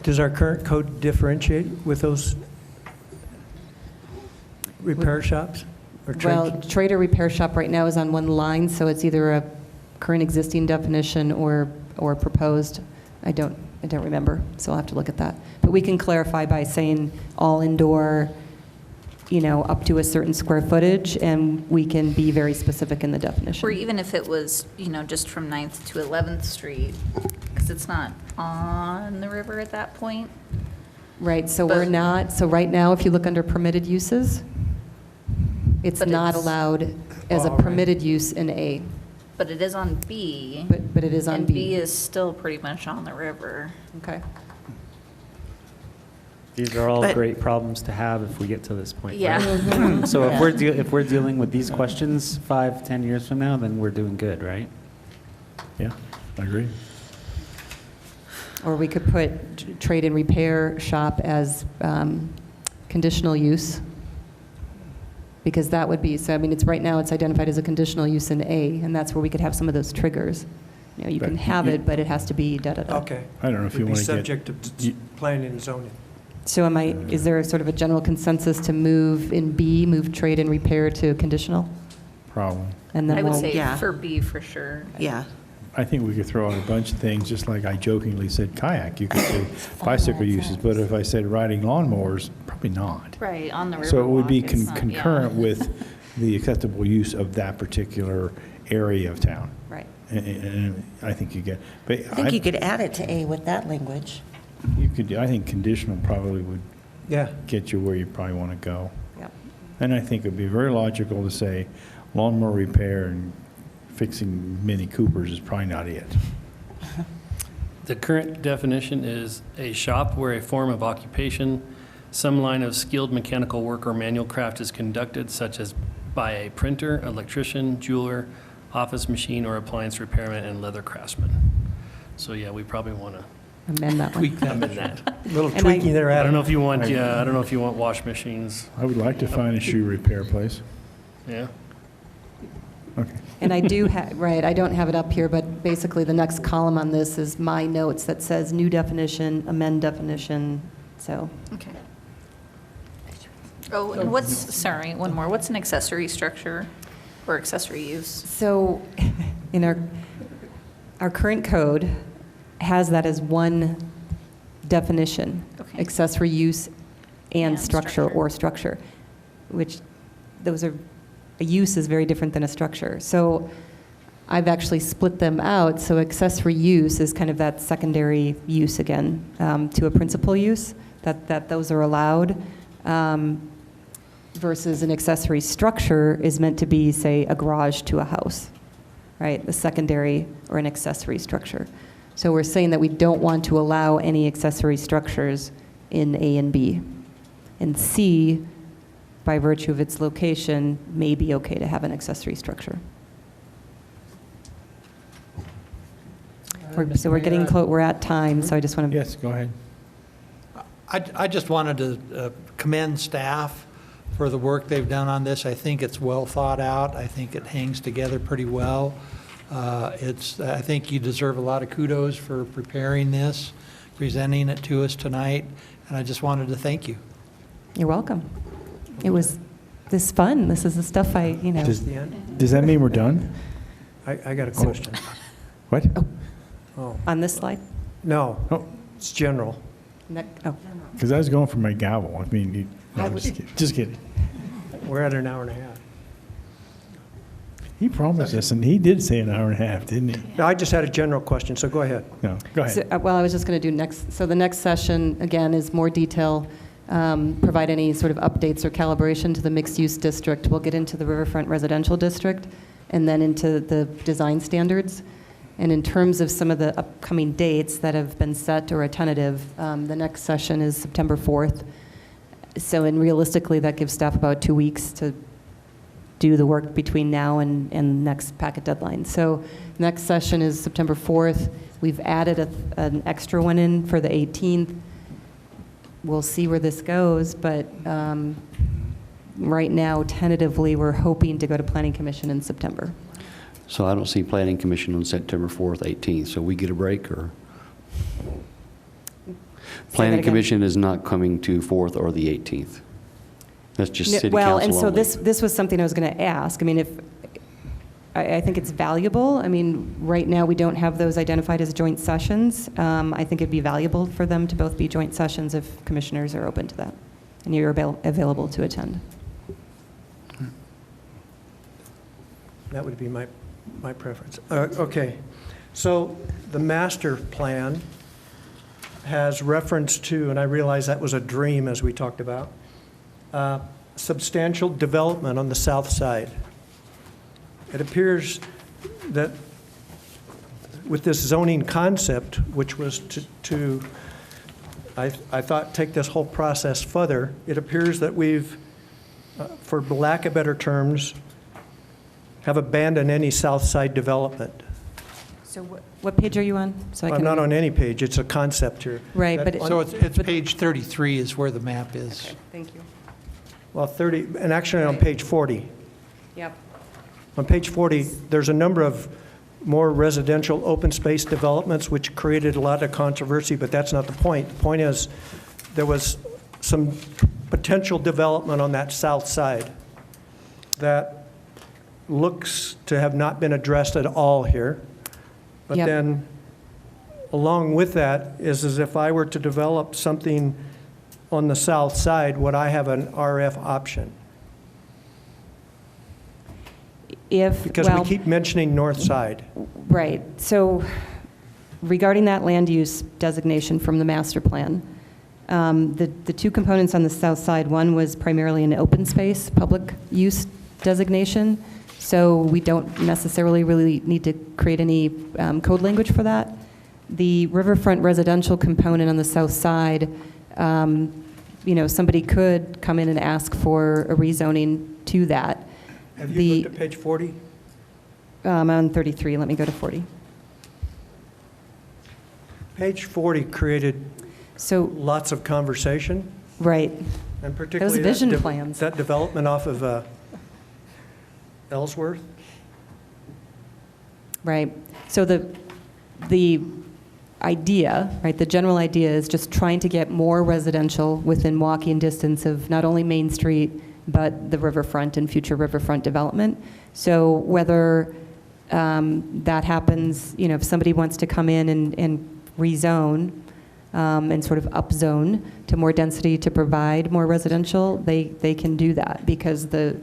Does our current code differentiate with those repair shops? Or Well, trade? trade or repair shop right now is on one line, so it's either a current existing definition or proposed. I don't remember, so I'll have to look at that. But we can clarify by saying all indoor, up to a certain square footage, and we can be very specific in the definition. or even if it was, just from 9th to 11th Street, because it's not on the river at that point. Right, so we're But- not, so right now, if you look under permitted uses, it's But not it's- allowed as a All right. permitted use in A, But it is on B. but it is on And B. B is still pretty much on the river. Okay. These are all But- great problems to have if we get to this point. Yeah. right? So if we're dealing with these questions 5, 10 years from now, then we're doing good, right? Yeah, I agree. Or we could put trade and repair shop as conditional use, because that would be, so I mean, right now it's identified as a conditional use in A, and that's where we could have some of those triggers. You can But have you- it, but it has to be da-da-da. Okay. I don't know if you want to get. Would be subject to you- planning and zoning. So is there a sort of a general consensus to move in B, move trade and repair to conditional? Problem. And then I would we'll, say yeah. for B for sure. Yeah. I think we could throw out a bunch of things, just like I jokingly said kayak. You could say bicycle uses, but if I said riding lawnmowers, probably not. Right, on the river. So it would be it's not- yeah. concurrent with the acceptable use of that particular area of town. right. And I think you get, but I think you could add it to A with that language. you could, I think conditional probably would Yeah, get you where you probably want to go. Yep. And I think it'd be very logical to say lawnmower repair and fixing Mini Coopers is probably not it. The current definition is a shop where a form of occupation, some line of skilled mechanical work or manual craft is conducted, such as by a printer, electrician, jeweler, office machine or appliance repairman, and leather craftsman. So yeah, we probably want to Amend that one. Tweak that. amend that. little And tweaking there, I don't Adam. know if you want, yeah, I don't know if you want wash machines, I would like to find a shoe repair place. yeah? Okay. And I do have, right, I don't have it up here, but basically the next column on this is my notes that says new definition, amend definition, so. Okay. Oh, and what's, sorry, one more. What's an accessory structure or accessory use? So in our current code has that as one definition, Okay. accessory use and And structure structure. or structure, which those are, a use is very different than a structure. So I've actually split them out, so accessory use is kind of that secondary use again, to a principal use, that those are allowed, versus an accessory structure is meant to be, say, a garage to a house, right? The secondary or an accessory structure. So we're saying that we don't want to allow any accessory structures in A and B. And C, by virtue of its location, may be okay to have an accessory structure. So we're getting close, we're at time, so I just want to. Yes, go ahead. I just wanted to commend staff for the work they've done on this. I think it's well thought out. I think it hangs together pretty well. I think you deserve a lot of kudos for preparing this, presenting it to us tonight, and I just wanted to thank you. You're welcome. It was this fun. This is the stuff I, Does, The end? does that mean we're done? I got a question. What? Oh, on this slide. no, Oh, it's general. Oh, because I was going for my gavel. I mean, no, I I'm would- just kidding. Just kidding. We're at an hour and a half. He promised us, and he did say an hour and a half, didn't he? No, I just had a general question, so go ahead. No, go ahead. So, well, I was just going to do next, so the next session, again, is more detail, provide any sort of updates or calibration to the mixed-use district. We'll get into the Riverfront Residential District, and then into the design standards. And in terms of some of the upcoming dates that have been set or are tentative, the next session is September 4th. So, and realistically, that gives staff about 2 weeks to do the work between now and next packet deadline. So next session is September 4th. We've added an extra one in for the 18th. We'll see where this goes, but right now, tentatively, we're hoping to go to Planning Commission in September. So I don't see Planning Commission on September 4th, 18th, so we get a break, or? Planning again. Commission is not coming to 4th or the 18th. That's just city council Well, and so only. this was something I was going to ask. I mean, I think it's valuable. I mean, right now, we don't have those identified as joint sessions. I think it'd be valuable for them to both be joint sessions if commissioners are open to that, and you're available to attend. That would be my preference. Okay, so the master plan has reference to, and I realize that was a dream as we talked about, substantial development on the south side. It appears that with this zoning concept, which was I thought, take this whole process further, it appears that we've, for lack of better terms, have abandoned any south side development. So what page are you on? So I I'm can not on any page, it's a concept here. Right, but So it's page 33 is where the map is. Okay, thank you. Well, 30, and actually on page 40. Yep. On page 40, there's a number of more residential open space developments which created a lot of controversy, but that's not the point. The point is, there was some potential development on that south side that looks to have not been addressed at all here. But Yep. then, along with that, is as if I were to develop something on the south side, would I have an RF option? Because we keep mentioning north side. Right. So regarding that land use designation from the master plan, the two components on the south side, one was primarily an open space, public use designation. So we don't necessarily really need to create any code language for that. The riverfront residential component on the south side, somebody could come in and ask for a rezoning to that. Have you looked at page 40? On 33, let me go to 40. Page 40 created So, lots of conversation, right. and particularly vision plans. that development off of Ellsworth. Right. So the idea, right, the general idea is just trying to get more residential within walking distance of not only Main Street, but the riverfront and future riverfront development. So whether that happens, if somebody wants to come in and rezone and sort of upzone to more density to provide more residential, they can do that because the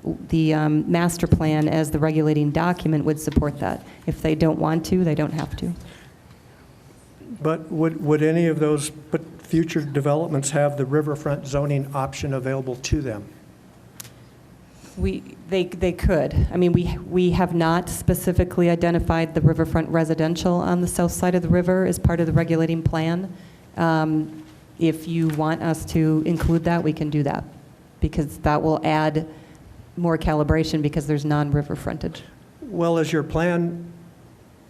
master plan as the regulating document would support that. If they don't want to, they don't have to. But would any of those future developments have the riverfront zoning option available to them? They could. I mean, we have not specifically identified the riverfront residential on the south side of the river as part of the regulating plan. If you want us to include that, we can do that, because that will add more calibration because there's non-river frontage. Well, is your plan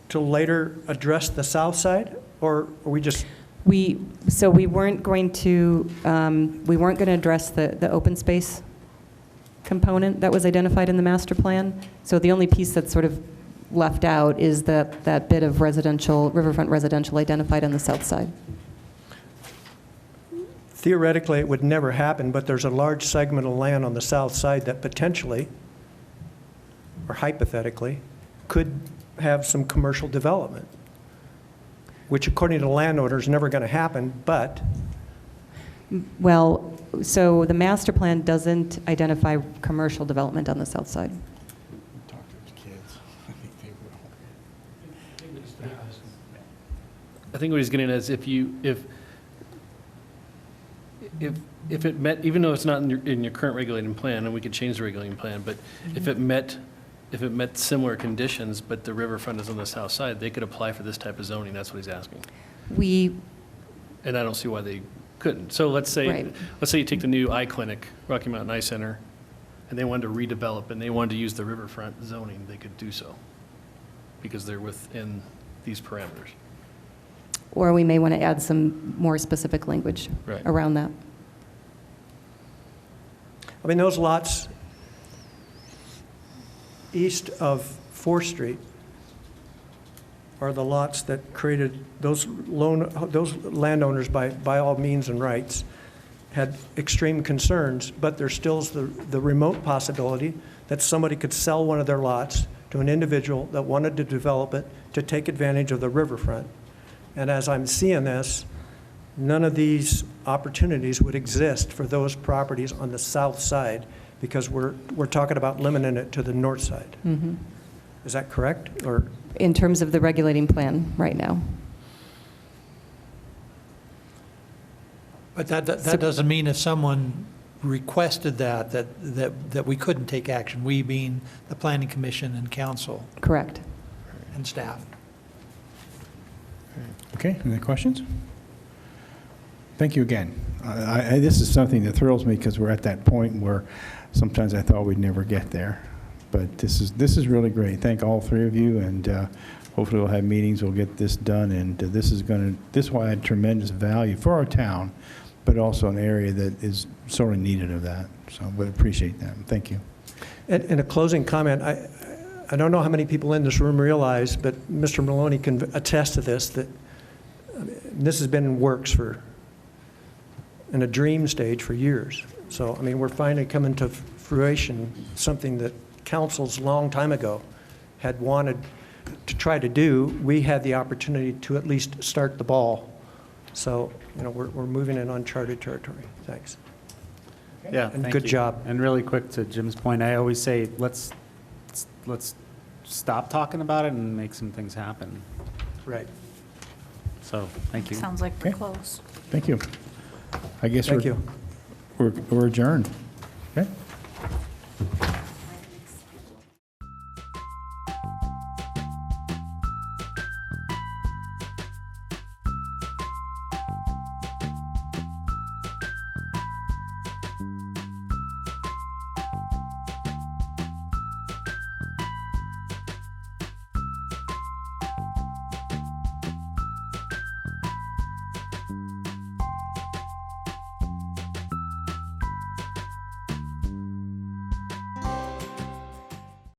to later address the south side, or are we just? We weren't going to address the open space component that was identified in the master plan. So the only piece that's sort of left out is that bit of riverfront residential identified on the south side. Theoretically, it would never happen, but there's a large segment of land on the south side that potentially, or hypothetically, could have some commercial development, which according to the landowner is never going to happen, but... Well, so the master plan doesn't identify commercial development on the south side. Talk to the kids. I think they will. I think what he's getting at is if it met, even though it's not in your current regulating plan, and we could change the regulating plan, but if it met similar conditions, but the riverfront is on the south side, they could apply for this type of zoning. That's what he's asking. And I don't see why they couldn't. So let's say you take the new eye clinic, Rocky Mountain Eye Center, and they wanted to redevelop and they wanted to use the riverfront zoning, they could do so because they're within these parameters. Or we may want to add some more specific language around that. I mean, those lots east of 4th Street are the lots that created those landowners by all means and rights had extreme concerns, but there still is the remote possibility that somebody could sell one of their lots to an individual that wanted to develop it to take advantage of the riverfront. And as I'm seeing this, none of these opportunities would exist for those properties on the south side because we're talking about limiting it to the north side. Mm-hmm. Is that correct? Or in terms of the regulating plan right now. But that doesn't mean if someone requested that we couldn't take action, we being the Planning Commission and council. Correct. And staff. Okay, any questions? Thank you again. This is something that thrills me because we're at that point where sometimes I thought we'd never get there. But this is really great. Thank all three of you, and hopefully we'll have meetings, we'll get this done, and this will add tremendous value for our town, but also an area that is sorely needed of that. So we appreciate that. Thank you. in a closing comment, I don't know how many people in this room realize, but Mr. Maloney can attest to this, that this has been in works in a dream stage for years. So, I mean, we're finally coming to fruition, something that councils a long time ago had wanted to try to do, we had the opportunity to at least start the ball. So, we're moving in uncharted territory. Thanks. Yeah, And thank good you. job. And really quick to Jim's point, I always say, let's stop talking about it and make some things happen. Right. So, thank you. Sounds like we're Okay. close. Thank you. I guess Thank you. we're adjourned. Okay?